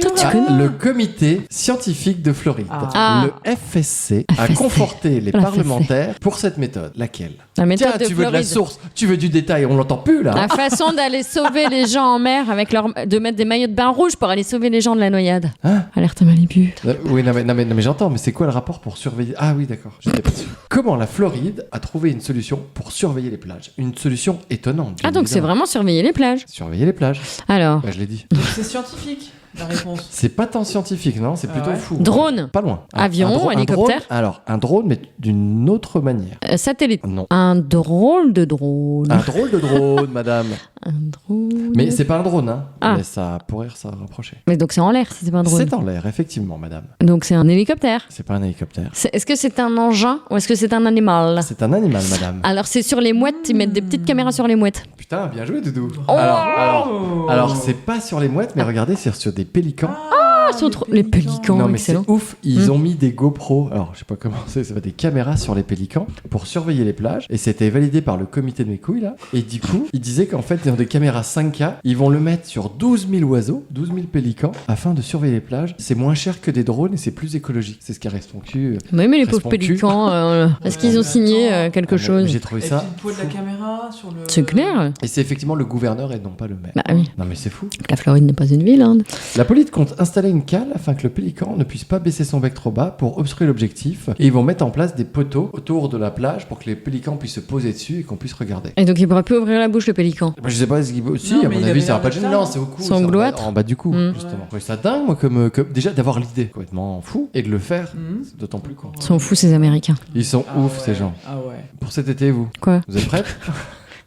Toi, tu Ah, connais le comité scientifique de Floride, Ah. le FSC, a FSC. conforté les La parlementaires pour cette méthode. Laquelle? La méthode Tiens, de tu veux de la Floride. source, tu veux du détail, on l'entend plus là. La façon d'aller sauver les gens en mer avec de mettre des maillots de bain rouges pour aller sauver les gens de la noyade. Hein Alerte à Malibu. Oui, non mais j'entends, mais c'est quoi le rapport pour surveiller? Ah oui, d'accord, j'étais pas sûr. Comment la Floride a trouvé une solution pour surveiller les plages? Une solution étonnante. bien Ah, donc c'est évidemment. vraiment surveiller les plages. Surveiller les plages. Alors, Bah, je l'ai dit. Donc c'est scientifique, la réponse. C'est pas tant scientifique, non? C'est Ah plutôt ouais. fou. Drone. Pas loin. Avion, hélicoptère. Alors, un drone, mais d'une autre manière. satellite. Non. Un drôle de drone. Un drôle de drone, madame. Un drone. Mais c'est pas un drone, hein. Ah. Mais ça pourrait s'en rapprocher. Mais donc c'est en l'air si c'est pas un drone. C'est en l'air, effectivement, madame. Donc c'est un hélicoptère. C'est pas un hélicoptère. Est-ce que c'est un engin ou est-ce que c'est un animal? C'est un animal, madame. Alors c'est sur les mouettes, ils mettent des petites caméras sur les mouettes. Putain, bien joué, Doudou. Oh. Alors, c'est pas sur les mouettes, mais regardez, c'est sur des pélicans. Ah, ils sont trop... Les pélicans, Non, mais excellent. c'est ouf. Ils ont mis des GoPro. Alors, je sais pas comment c'est. Ça va des caméras sur les pélicans pour surveiller les plages. Et c'était validé par le comité de mes couilles, là. Et du coup, ils disaient qu'en fait, dans des caméras 5K, ils vont le mettre sur 12 000 oiseaux, 12 000 pélicans, afin de surveiller les plages. C'est moins cher que des drones et c'est plus écologique. C'est ce qui reste mon cul. Oui, mais les pauvres Reste mon cul. pélicans, est-ce qu'ils ont signé quelque Ah, chose? J'ai trouvé Et ça. puis le poids de la caméra sur le. C'est clair. Et c'est effectivement le gouverneur et non pas le maire. Bah oui. Non, mais c'est fou. La Floride n'est pas une ville. Hein. La police compte installer une cale afin que le pélican ne puisse pas baisser son bec trop bas pour obstruer l'objectif. Et ils vont mettre en place des poteaux autour de la plage pour que les pélicans puissent se poser dessus et qu'on puisse regarder. Et donc il pourra plus ouvrir la bouche le pélican. Bah, je sais pas, si, Non, à mais mon il avis, avait ça va l'air pas de gêner. d'être Non, ça, c'est au cou. Son c'est glouâtre. en bas du cou, Mm. justement. Je trouve ça dingue, moi, déjà d'avoir l'idée. Complètement fou. Et de le faire, c'est d'autant plus con. Ils sont fous ces Américains. Ils sont Ah ouf, ouais. ces gens. Ah ouais. Pour cet été, vous Quoi? Vous êtes prêtes?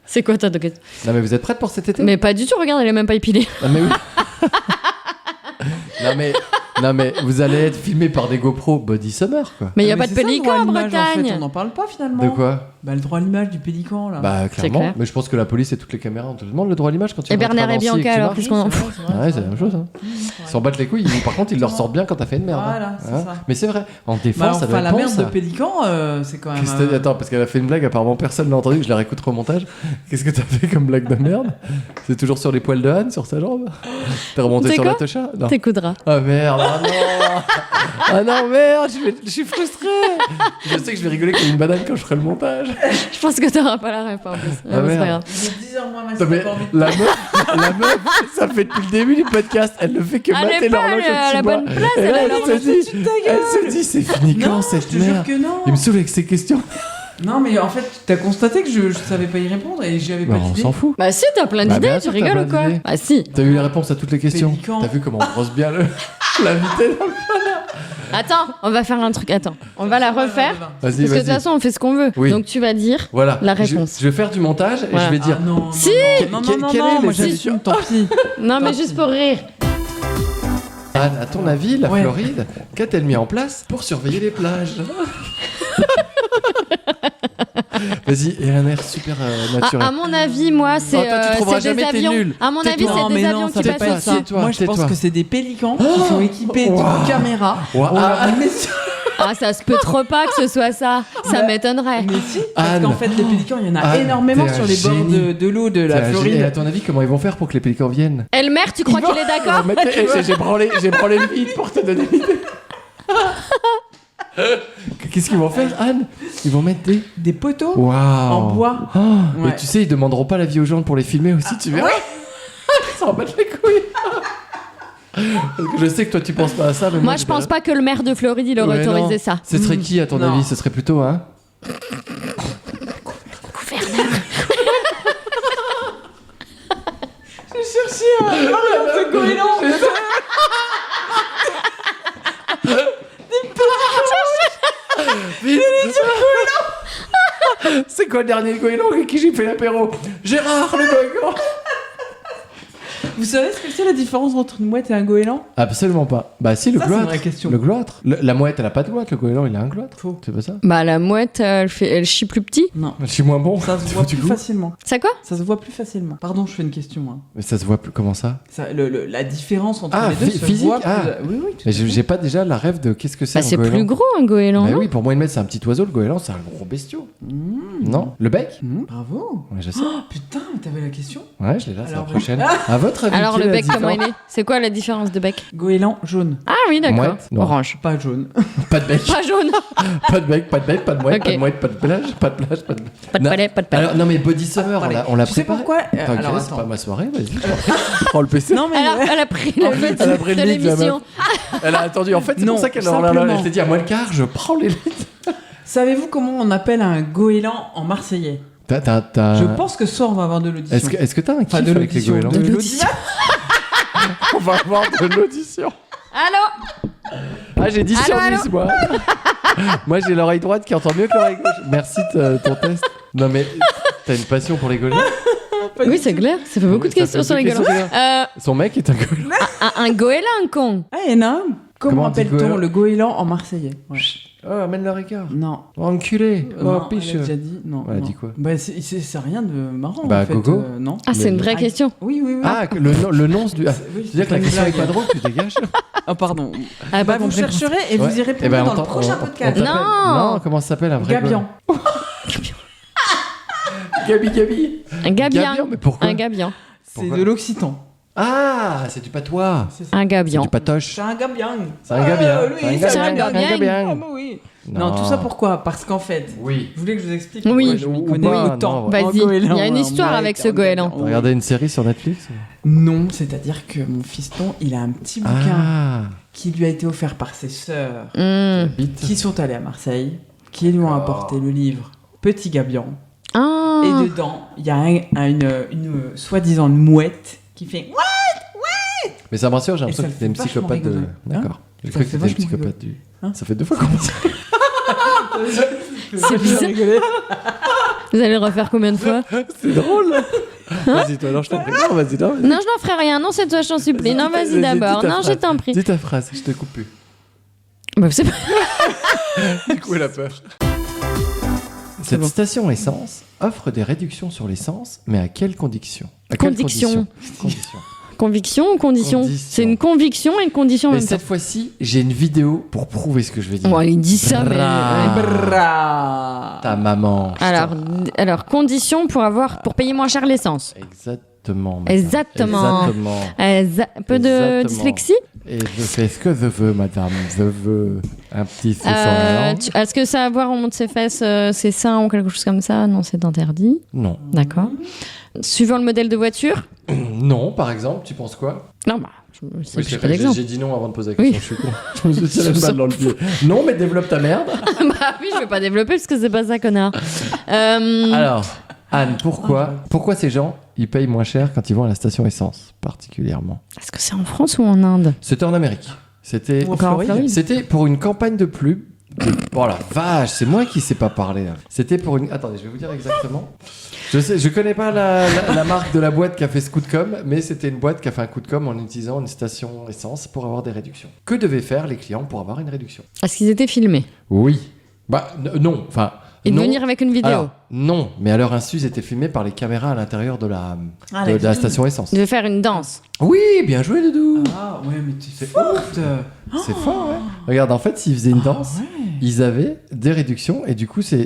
C'est quoi ta toquette? Non, mais vous êtes prêtes pour cet été? Mais pas du tout, regarde, elle est même pas épilée. Non, mais oui. non, mais vous allez être filmé par des GoPro Body Summer, quoi. Mais il y a Ah, pas de c'est ça, le pélican droit à en l'image, Bretagne. fait, on n'en parle pas finalement. De quoi? Bah le droit à l'image du pélican là. Bah, clairement. clair. Mais je pense que la police et toutes les caméras, on te demande le droit à l'image quand tu Et rentres à Bernard et Nancy Bianca, que tu alors, marches. qu'est-ce qu'on en fout? Ouais, c'est la même chose. Hein. Ils s'en battent les couilles. Par contre, ils leur sortent bien quand t'as fait une merde. Voilà, hein. c'est Hein. ça. Mais c'est vrai. En défense, Bah, ça doit enfin être la bon, merde ça. de pélican, c'est quand même. Attends, parce qu'elle a fait une blague, apparemment personne l'a entendu, je la réécoute au montage. Qu'est-ce que t'as fait comme blague de merde? C'est toujours sur les poils de Anne, sur sa jambe? T'es remonté C'est sur quoi la tocha? Non. T'écouteras. Ah merde, ah non! Ah non, merde, je suis frustré! Je sais que je vais rigoler comme une banane quand je ferai le montage. Je pense que t'auras pas la ref en plus. Ah, Mais c'est pas merde. grave. Il est 10h moins Non, mais la meuf, ça fait depuis le début du podcast, elle ne fait que Elle mater est pas l'horloge à au-dessus la de moi. bonne place, Et elle là, a elle l'horloge se dit, c'est fini quand Non, cette je te jure merde? que non. Il me saoule avec ces questions. Non, mais en fait, t'as constaté que je savais pas y répondre et j'avais Bah, pas on d'idée. s'en fout. Bah si, t'as plein Bah, d'idées, bien tu sûr, t'as rigoles ou plein quoi? d'idées. Bah si. T'as eu les réponses à toutes les questions. Pélican. T'as vu comment on brosse bien l'invité dans le... Attends, on va faire un truc. Attends, on va la refaire. Vas-y, Parce que de toute vas-y. façon, on fait ce qu'on veut. Oui. Donc tu vas dire Voilà. la réponse. Je vais faire du montage et Voilà. je vais dire... Ah, non, Si. non, Quel- non, quel non, est non, le moi site j'assume, tant pis. Non, mais Tant juste pis. pour rire. Anne, à ton avis, la Ouais. Floride, qu'a-t-elle mis en place pour surveiller les plages? Vas-y, et un air super naturel. À mon avis, moi, c'est Oh, toi, tu trouveras c'est des jamais, t'es avions. nul. À mon avis, Tais-toi. c'est Non, des mais avions non, qui ça peut passent pas sur être ça. ça. Tais-toi, Moi je pense tais-toi. que c'est des pélicans qui sont équipés d'une caméra. Wow. On leur met sur- Ah, ça se peut trop pas que ce soit ça. Ça Bah, m'étonnerait. Mais si, parce Anne. qu'en fait les pélicans, il y en a Anne, énormément t'es un sur les bords génie. de l'eau de la Et à Floride. ton avis, comment ils vont faire pour que les pélicans viennent? Elmer, tu crois qu'il est d'accord? J'ai branlé le vide pour te donner l'idée. Qu'est-ce qu'ils vont faire, Anne? Ils vont mettre des... Des poteaux Waouh. en bois. Oh, Ouais. Mais tu sais, ils demanderont pas la vie aux gens pour les filmer aussi, tu verras. Ils s'en battent les couilles. Parce que je sais que toi tu penses pas à ça, mais Moi, je pense pas que le maire de Floride, il aurait Ouais, autorisé non. ça. Ce serait qui à ton Non. avis? Ce serait plutôt, hein? J'ai cherché un de goéland. C'est quoi le dernier goéland avec qui j'ai fait l'apéro? Gérard le goéland. Vous savez ce que c'est la différence entre une mouette et un goéland? Absolument pas. Bah si, le Ça, c'est une gloître. vraie question. Le gloître. La mouette, elle a pas de gloître, le goéland, il a un gloître. Faux. C'est pas ça? Bah, la mouette, elle chie plus petit. Non. Je suis moins bon. Ça se Tu voit fous du plus goût. facilement. Ça quoi? Ça se voit plus facilement. Pardon, je fais une question. Hein. Mais ça se voit plus. Comment ça? La différence entre Ah, les deux se physique, voit ah. plus... Oui, oui. tout Mais à fait. j'ai pas déjà la rêve de qu'est-ce que c'est Bah, un c'est goéland. plus gros un goéland, Bah non? oui, pour moi, une mètre, c'est un petit oiseau. Le goéland, c'est un gros bestiau. Non? Le bec? Bravo. Ouais, je sais. Oh, putain, mais t'avais la question? Ouais, je l'ai là, c'est la Alors, prochaine. À votre avis, Alors, quelle le est la bec, comment il différence? est? C'est quoi la différence de bec? Goéland jaune. Ah oui, d'accord. Mouette, noir. Orange. Pas jaune. Pas de bec. Pas jaune. Pas de bec, pas de bec, pas de mouette, Ok. pas de mouette, pas de plage, pas de plage, pas de... Pas de Non. palais, pas de palais. Alors, non mais Body Summer, on l'a Tu sais préparé. pourquoi Attends, Alors, c'est attends. pas ma soirée, vas-y. Prends le PC. Non, mais... Alors, elle a pris le lead elle a pris le de lead, la l'émission. Elle a attendu. En fait, c'est Non, pour ça qu'elle simplement. elle s'est dit à moins le quart, je prends les lettres. Savez-vous comment on appelle un goéland en marseillais? Je pense que ça, on va avoir de l'audition. Est-ce que t'as un kiff Enfin, de avec les l'audition. goélands De l'audition. On va avoir de l'audition. Allô? Ah, j'ai 10 sur Allô, 10, moi. Moi, j'ai l'oreille droite qui entend mieux que l'oreille gauche. Merci de ton test. Non, mais t'as une passion pour les goélands? Oui, c'est clair. Ça fait beaucoup de Ça questions fait sur les beaucoup de goélands. questions. Son mec est un goéland. Un goéland, con. Ah, il y en a un. Comment Comment on dit appelle-t-on goéland le goéland en marseillais? Ouais. Oh, amène le ricard. Non. Oh, enculé. Oh, Non, piche. elle a déjà dit. Non. Ouais, elle non. dit quoi? Bah, c'est rien de marrant. Bah, en fait. gogo. Non. Ah, c'est une vraie Ah, question. Oui, oui, oui. Ah, que le nom du. Ah, Oui, c'est-à-dire que la une question est blague. pas drôle, tu dégages. Ah, Elle pardon. a Bah, pas vous compris. chercherez et Ouais. vous y répondez Eh ben, dans le on prochain t'appelle- podcast. Non. Non, comment ça s'appelle un vrai Gabian. Gabi. Un gabian. Mais pourquoi? Un gabian. C'est Pourquoi de l'occitan. Ah, c'est du patois. C'est ça. Un C'est gabian. du patoche. C'est un gabian. C'est un gabien. lui, c'est un gabien. Ah, bah oui. Non, tout ça pourquoi? Parce qu'en fait, Oui. vous voulez que je vous explique Oui. pourquoi je m'y Ou connais pas, autant non, en Vas-y, goéland, il y a une en histoire avec mouette, ce en goéland. gabian. T'as regardé une série sur Netflix? Non, c'est-à-dire que mon fiston, il a un petit bouquin Ah. qui lui a été offert par ses sœurs Vite. qui sont allées à Marseille, qui lui ont apporté le livre Petit Gabian. Ah. Et dedans, il y a une soi-disant mouette qui fait Mais ça me rassure, j'ai Et l'impression ça que le t'es une fait vachement psychopathe de. rigoler. D'accord. J'ai Ça cru le que fait t'étais une vachement psychopathe du. Hein Ça fait 2 fois qu'on dit. C'est bizarre. Vous allez le refaire combien de fois? C'est drôle. Vas-y, toi, non, je t'en prie. Non, vas-y, non. Non, je n'en ferai rien. Non, c'est toi, je t'en supplie. Non, vas-y Vas-y, d'abord. dis ta Non, je phrase. t'en prie. Dis ta phrase, je te coupe plus. Bah, c'est pas... Du coup, elle a peur. Cette station essence offre des réductions sur l'essence, mais à quelles conditions? À quelles Conditions. Conditions. Conviction ou condition? Condition. C'est une conviction et une condition en Et même temps. cette fois-ci, j'ai une vidéo pour prouver ce que je vais dire. Bon, il dit ça, mais... Bra. Ta maman. Alors, condition pour payer moins cher l'essence. Exactement. madame. Exactement. Exactement. Un peu de Exactement. dyslexie. Et je fais ce que je veux, madame. Je veux un petit saucisson. Est-ce que ça a à voir au moment de ses fesses, ses seins ou quelque chose comme ça? Non, c'est interdit. Non. D'accord. Suivant le modèle de voiture? Non, par exemple, tu penses quoi? Non, bah, je Oui, sais pas d'exemple. j'ai dit non avant de poser la Oui. question. Je suis con. Je me suis tiré une balle dans le pied. Non, mais développe ta merde. Bah oui, je vais pas développer parce que c'est pas ça, connard. Alors, Anne, pourquoi ces gens, ils payent moins cher quand ils vont à la station essence, particulièrement? Est-ce que c'est en France ou en Inde? C'était en Amérique. C'était Ou en Floride. C'était pour une campagne de pub. Oh la vache, c'est moi qui sais pas parler. Là. C'était pour une. Attendez, je vais vous dire exactement. Je connais pas la marque de la boîte qui a fait ce coup de com', mais c'était une boîte qui a fait un coup de com' en utilisant une station essence pour avoir des réductions. Que devaient faire les clients pour avoir une réduction? Est-ce qu'ils étaient filmés? Oui. Bah non, enfin. Et de non. venir avec une vidéo? Alors, non, mais à leur insu, ils étaient filmés par les caméras à l'intérieur de la station essence. Ils devaient faire une danse. Oui, bien joué, Doudou. Ah ouais, mais tu C'est fais forte. C'est fort, ouais. Regarde, en fait, s'ils faisaient une danse, Ouais. ils avaient des réductions et du coup, Ça,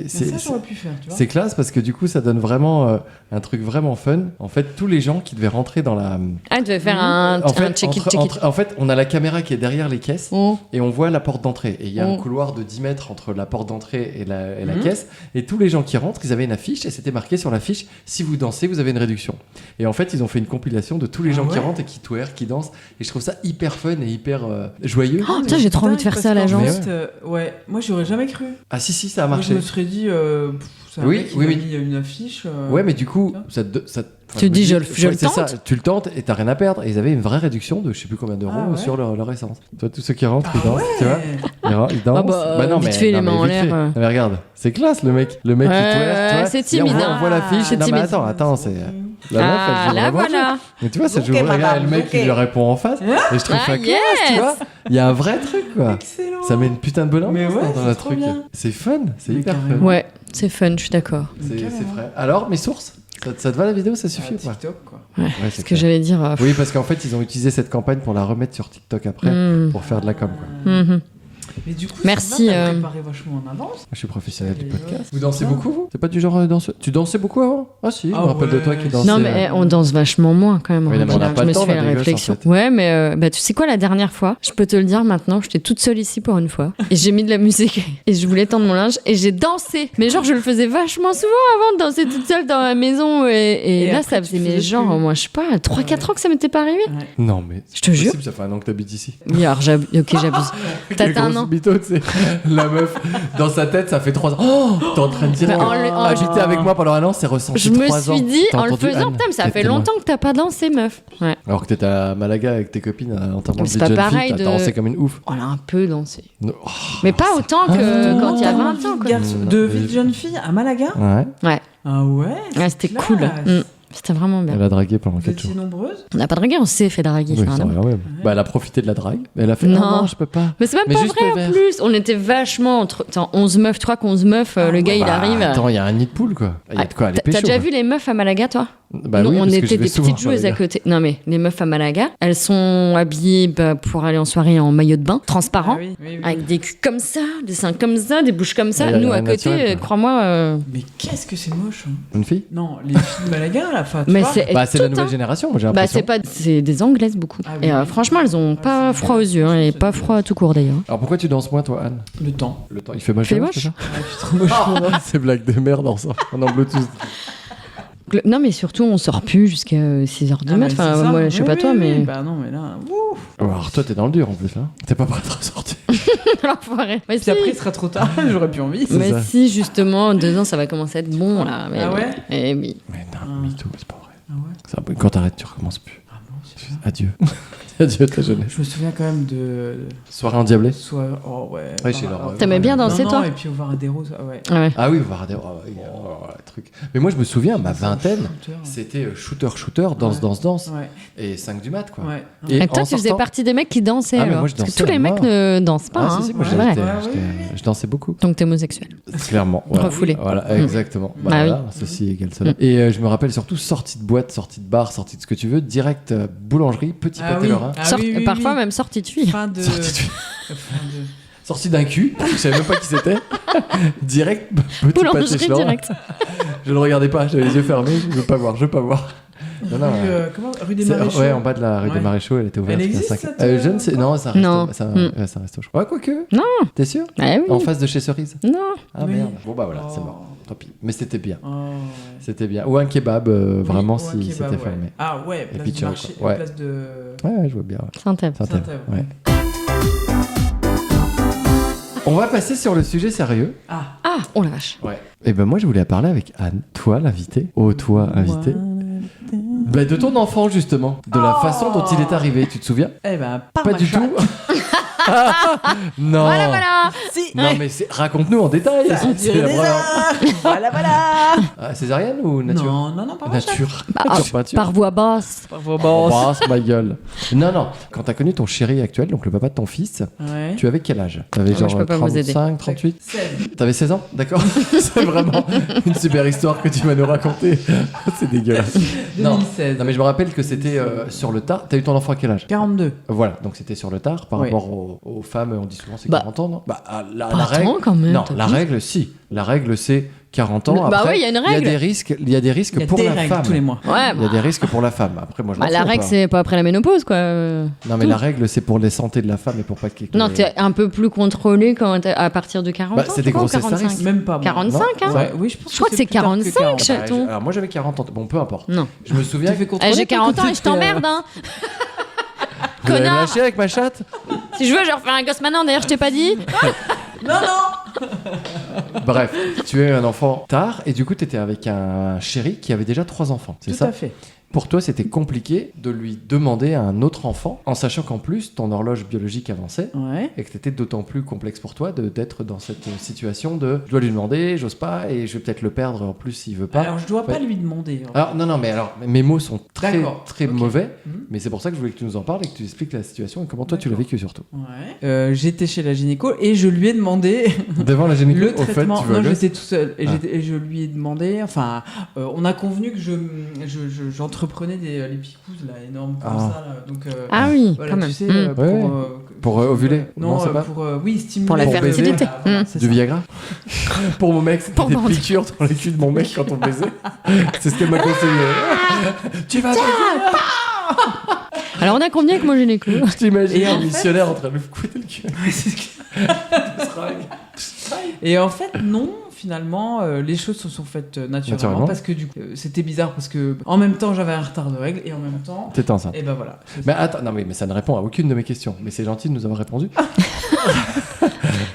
j'aurais pu faire, tu vois. c'est classe parce que du coup, ça donne vraiment un truc vraiment fun. En fait, tous les gens qui devaient rentrer dans la. Ah, ils devaient faire un En fait, check-it, en fait, on a la caméra qui est derrière les caisses Oh. et on voit la porte d'entrée. Et il y a un Oh. couloir de 10 mètres entre la porte d'entrée et la caisse. Et tous les gens qui rentrent, ils avaient une affiche et c'était marqué sur l'affiche si vous dansez, vous avez une réduction. Et en fait, ils ont fait une compilation de tous les gens qui rentrent et qui twerk, qui dansent. Et je trouve ça hyper fun et hyper joyeux. Oh, putain, j'ai trop envie de faire ça à l'agence. Ouais, moi j'aurais jamais cru. Ah si, ça a Moi, marché. je me serais dit, c'est un Oui, mec qui oui, m'a oui. mis une affiche. Ouais, mais du coup, tiens. Tu dis, je le c'est tente. ça, tu le tentes et t'as rien à perdre. Et ils avaient une vraie réduction de je sais plus combien d'euros Ah ouais. sur leur essence. Toi, tous ceux qui rentrent, ils Ah dansent, tu vois. ouais. Ils dansent. Ah bah, vite fait, les mains en vite l'air, fait. ouais. Non, mais regarde, c'est classe le mec. Le mec Ouais, qui twerk, tu vois. c'est Et timide, On voit, hein. on voit l'affiche. C'est Non, mais timide. attends, c'est. La meuf, elle joue là vraiment voilà. jeu. Mais tu vois, ça Ok, joue vraiment. madame, Regarde, le mec qui ok. lui répond en face. Et je trouve ça classe, tu yes. vois. Il y a un vrai truc, quoi. Excellent. Ça met une putain de bonne ambiance Mais ouais, dans c'est le trop truc. bien. C'est fun, c'est Mais hyper fun. carrément. Ouais, c'est fun, je suis d'accord. C'est Carrément. frais. Alors, mes sources ça te va la vidéo, ça suffit ou pas? TikTok, quoi. Ouais, C'est c'est ce que clair. j'allais dire. Oui, parce qu'en fait, ils ont utilisé cette campagne pour la remettre sur TikTok après, pour faire de la com. Quoi. Mhm. Mais du coup, Merci, ça va, t'as préparé vachement en avance. Moi, je suis professionnel du Ouais, podcast. Vous c'est dansez bien. beaucoup, vous? C'est pas du genre danseur? Tu dansais beaucoup avant? Ah si, je me Ah rappelle de ouais. toi qui dansais. Non, mais on danse vachement moins quand même. en Oui, non, mais on n'a général. pas Je le me temps, suis fait on a la des gosses, réflexion. en fait. Ouais, mais bah, tu sais quoi, la dernière fois, je peux te le dire maintenant, j'étais toute seule ici pour une fois. Et j'ai mis de la musique et je voulais tendre mon linge et j'ai dansé. Mais genre, je le faisais vachement souvent avant de danser toute seule dans la maison. Et là, après, ça tu faisait, faisais mais genre, plus. moi, je sais pas, 3-4 ans que ça m'était pas arrivé. Ouais. Non, mais. Je te jure. Possible, ça fait un an que t'habites ici. Oui, alors, ok, j'abuse. T'as Quelle un grosse an. mytho, tu sais. La meuf, dans sa tête, ça fait 3 ans. Oh, t'es en train de dire. Bah, en Habiter avec moi pendant un an, c'est ressenti Je me 3 ans. suis dit, T'as en le entendu, faisant, Anne? putain, mais ça T'es fait témoin. longtemps que t'as pas dansé, meuf. Ouais. Alors que t'étais à Malaga avec tes copines en termes de Mais c'est vie pas de jeune pareil fille, t'as de- dansé comme une ouf. On a un peu dansé. Non. Oh, Mais pas autant que quand il y a 20 ans, quoi. De vie de jeune fille à Malaga. Ouais, Ouais, Ah ouais. ouais, c'était classe. cool. C'était vraiment bien. elle a dragué pendant Vous 4 jours. étiez nombreuses. On n'a pas dragué, on s'est fait draguer. Oui, ça a c'est rien à voir. vrai, ouais. Bah, elle a profité de la drague. Elle a fait Non. non, je peux pas. Mais c'est même Mais pas juste vrai le en verre. plus. On était vachement entre 11 meufs, 11 meufs. Le gars, il Bah, arrive. Attends, il y a un nid de poule, quoi. Il y a de quoi aller T'as pécho. déjà quoi. vu les meufs à Malaga, toi? Bah Nous, oui, on parce que était je vais des souvent petites joueuses à Malaga. côté. Non, mais les meufs à Malaga, elles sont habillées pour aller en soirée en maillot de bain, transparent, Ah oui, oui, oui. avec des culs comme ça, des seins comme ça, des bouches comme ça. Ouais, y a Nous, à rien de côté, naturel, quoi. crois-moi. Mais qu'est-ce que c'est moche. Hein. Une fille Non, les filles de Malaga, là, enfin, tu Mais vois. c'est Bah, c'est la tout nouvelle un- génération, moi j'ai Bah, l'impression. c'est des Anglaises beaucoup. Ah oui, Et oui. franchement, elles ont Ah, pas c'est- froid aux yeux, hein, et pas froid tout court d'ailleurs. Alors pourquoi tu danses moins, toi, Anne? Le temps. Le temps, il fait moche. Fait hein, moche. c'est ça Ouais, je suis trop moche pour moi. C'est blague de merde ensemble. On en Bluetooth. Non, mais surtout, on sort plus jusqu'à 6h du Ah, mat. mais Enfin, c'est ça. moi, je sais Oui, pas oui, toi, oui. mais. Bah non, mais là. Ouf. Alors toi, t'es dans le dur en plus, là. T'es pas prêt à ressortir. L'enfoiré. Mais Puis si. après, il sera trop tard. J'aurais plus envie. Mais ça. si, justement, 2 ans, ça va commencer à être bon, là. Mais Ah oui. ouais Eh oui. Mais non, mytho, c'est pas vrai. Ah ouais. Ça, quand t'arrêtes, tu recommences plus. Ah non, c'est ça. Adieu. Adieu ta jeunesse. Je me souviens quand même de. Soirée endiablée. Soit. Oh ouais. Ouais, chez Laura, ouais. T'aimais bien Non, danser, non, toi et puis au Varadero, ça, ouais. Ouais. Ah oui, voir des truc. Mais moi, je me souviens, ma vingtaine, Shooter, c'était shooter, danse, Ouais. danse, danse. Ouais. Et 5 du mat, quoi. Ouais. Et Et toi, en tu faisais sortant- partie des mecs qui dansaient, Ah, mais alors. moi, je Parce que dansais tous les à mecs mort. ne dansent pas, Ah, hein. si, si, moi, C'est vrai. je dansais beaucoup. Donc t'es homosexuel. Clairement. Voilà. Refoulé. Voilà, exactement. Bah, Ah oui. voilà, ceci égale cela. Et je me rappelle surtout sortie de boîte, sortie de bar, sortie de ce que tu veux, direct boulangerie, petit Ah pâté oui. lorrain. Ah Sort- oui, oui, Parfois, oui. même sortie de fille. Fin de. Sortie de- Fin de. Sortie d'un cul, je savais même pas qui c'était. Direct, petit pâté Boulangerie lorrain. direct. Je le regardais pas, j'avais les yeux fermés, je veux pas voir, je veux pas voir. Non, non, Comment Rue des c'est- Maréchaux. ouais, en bas de la rue Ouais. des Maréchaux, elle était ouverte. Elle jusqu'à existe, 5. cette, Je ne sais, non, ça reste. Non. Ça, Mm. ouais, ça reste au choix. Ouais, quoique. Non. T'es sûr Ah oui. En face de chez Cerise. Non. Ah Oui. merde. Bon bah voilà, c'est Oh. mort. Tant pis. Mais c'était bien. Oh, ouais. C'était bien. Ou un kebab, vraiment, Oui, si ou un kebab, c'était ouais. fermé. Ah ouais, Et place puis du ciao, marché, quoi. Ouais. place de. Ouais, je vois bien. Ouais. Saint-Ève. Saint-Ève, Saint-Ève, ouais. ouais. On va passer sur le sujet sérieux. Ah. Ah, oh la vache. Ouais. Et ben moi, je voulais parler avec Anne, toi l'invité. Oh, toi invité. Bah, de ton enfant, justement. De la Oh. façon dont il est arrivé, tu te souviens? Eh ben, Pas du tout. Non. Voilà, voilà. Si. Non, mais raconte-nous en détail. Ça a C'est duré la des première- heures. Voilà, voilà. Ah, césarienne ou nature? Non, pas Nature. Bah, Sur peinture. Par voix basse. Embrasse ma gueule. Non, non. Quand t'as connu ton chéri actuel, donc le papa de ton fils, Ouais. tu avais quel âge? T'avais Moi, genre je peux pas vous aider. 35, 38? 16. T'avais 16 ans? D'accord. C'est vraiment une super histoire que tu vas nous raconter. C'est dégueulasse. Non. 2016. Non, mais je me rappelle que c'était sur le tard. T'as eu ton enfant à quel âge? 42. Voilà, donc c'était sur le tard par Oui. rapport aux femmes, on dit souvent c'est Bah, 40 ans, non? Bah, la Pas règle. tant, quand même, Non, t'as la plus. règle, si. La règle, c'est 40 ans. Bah Après, oui, il y a une Il y a règle. des risques, il y a des risques Il y a pour des la règles femme. tous les mois. Ouais, Il y a des risques pour la femme. Après, moi, je m'en bah, la fous, règle, quoi. c'est pas après la ménopause, quoi. Non, mais la règle, c'est pour les santé de la femme et pour pas qu'il y ait que- Non, t'es un peu plus contrôlé quand à partir de 40 Bah, ans. c'est des je crois, ou grossesses à 45. risque. Même pas. moi. 45, hein. Ouais. Oui, je pense Je crois que c'est plus tard 45, 40. je- Bah, Chaton. alors, moi, j'avais 40 ans. Bon, peu importe. Non. Je me souviens. Tu fais Eh, contrôler j'ai 40 ans et je peut-être, t'emmerde, hein. Vous allez me Connard. lâcher avec ma chatte? Si je veux, je refais un gosse maintenant. D'ailleurs, je t'ai pas dit. Non. Bref, tu as eu un enfant tard et du coup, t'étais avec un chéri qui avait déjà 3 enfants. C'est Tout ça? à fait. pour toi, c'était compliqué de lui demander à un autre enfant, en sachant qu'en plus, ton horloge biologique avançait, Ouais. et que c'était d'autant plus complexe pour toi d'être dans cette situation de je dois lui demander, j'ose pas, et je vais peut-être le perdre en plus s'il veut pas. Alors, je dois pas Ouais. lui demander. Alors, non, mais alors, mes mots sont très, D'accord, très ok. mauvais, Mhm. mais c'est pour ça que je voulais que tu nous en parles et que tu expliques la situation et comment toi tu l'as D'accord. vécu surtout. Ouais. J'étais chez la gynéco et je lui ai demandé Devant la gynéco, le au fait, traitement. tu veux Non, le- j'étais tout seul et, Ah. et je lui ai demandé. Enfin, on a convenu que j'entreprenais les picouzes là, énormes comme Ah. ça. Là. Donc, Ah oui, voilà, quand tu même. sais, Mm. Ouais, ouais. Pour, ovuler. Non, Non, c'est pas pour oui, stimuler. Pour la Pour baiser. fertilité. Voilà, Mm. c'est Du ça. Viagra. Pour mon mec, c'était Pour des bander. piqûres dans le cul de mon mec quand on baisait. C'est ce qu'elle m'a conseillé. Tu vas Alors on a convenu avec mon gynéco. Je t'imagine Et en un fait- missionnaire en train de lui fouetter le cul. Ouais, c'est ce Et en fait, non, finalement, les choses se sont faites naturellement, Naturellement. parce que du coup, c'était bizarre parce que en même temps j'avais un retard de règles et en même temps, T'es enceinte. et ben voilà. Mais attends, non mais ça ne répond à aucune de mes questions. Mais c'est gentil de nous avoir répondu.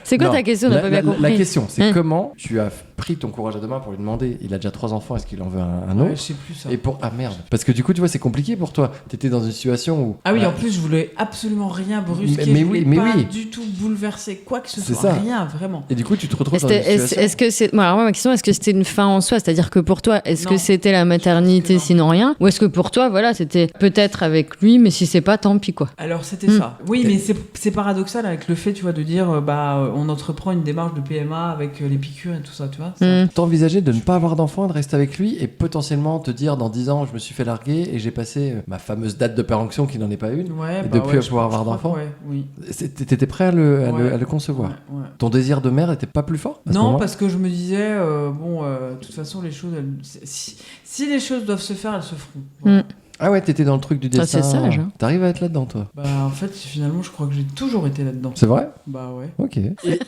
C'est quoi Non, ta question? On n'a pas bien compris. La question, c'est Hein. comment tu as pris ton courage à deux mains pour lui demander. Il a déjà 3 enfants, est-ce qu'il en veut un Ouais, autre? je sais plus ça. Et pour ah merde, parce que du coup tu vois c'est compliqué pour toi. T'étais dans une situation où Ah oui, voilà, en plus je voulais absolument rien brusquer, Mais je oui, voulais mais pas oui. du tout bouleverser quoi que ce C'est soit, ça. rien vraiment. et du coup tu te retrouves dans une Est-ce situation. est-ce que c'est. Bon, alors, moi, ma question, est-ce que c'était une fin en soi? C'est-à-dire que pour toi, est-ce Non. que c'était la maternité Je pense que sinon rien? Ou est-ce que pour toi, voilà, c'était peut-être avec lui, mais si c'est pas, tant pis, quoi? Alors c'était Mm. ça. Oui, mais c'est paradoxal avec le fait, tu vois, de dire on entreprend une démarche de PMA avec les piqûres et tout ça, tu vois. ça. Mm. T'envisageais de ne pas avoir d'enfant et de rester avec lui et potentiellement te dire dans 10 ans je me suis fait larguer et j'ai passé ma fameuse date de péremption qui n'en est pas une. Ouais, Et bah depuis à je pouvoir crois- avoir je crois d'enfants. que ouais, oui. T'étais prêt à le Ouais. concevoir. Ouais, ouais. Ton désir de mère était pas plus fort à ce Non, moment-là parce que je me disais, de toute façon, les choses, si les choses doivent se faire, elles se feront. Voilà. Mm. Ah ouais, t'étais dans le truc du Ça, dessin. c'est sage, hein. T'arrives à être là-dedans toi. Bah, en fait, finalement, je crois que j'ai toujours été là-dedans. C'est vrai? Bah ouais. Ok.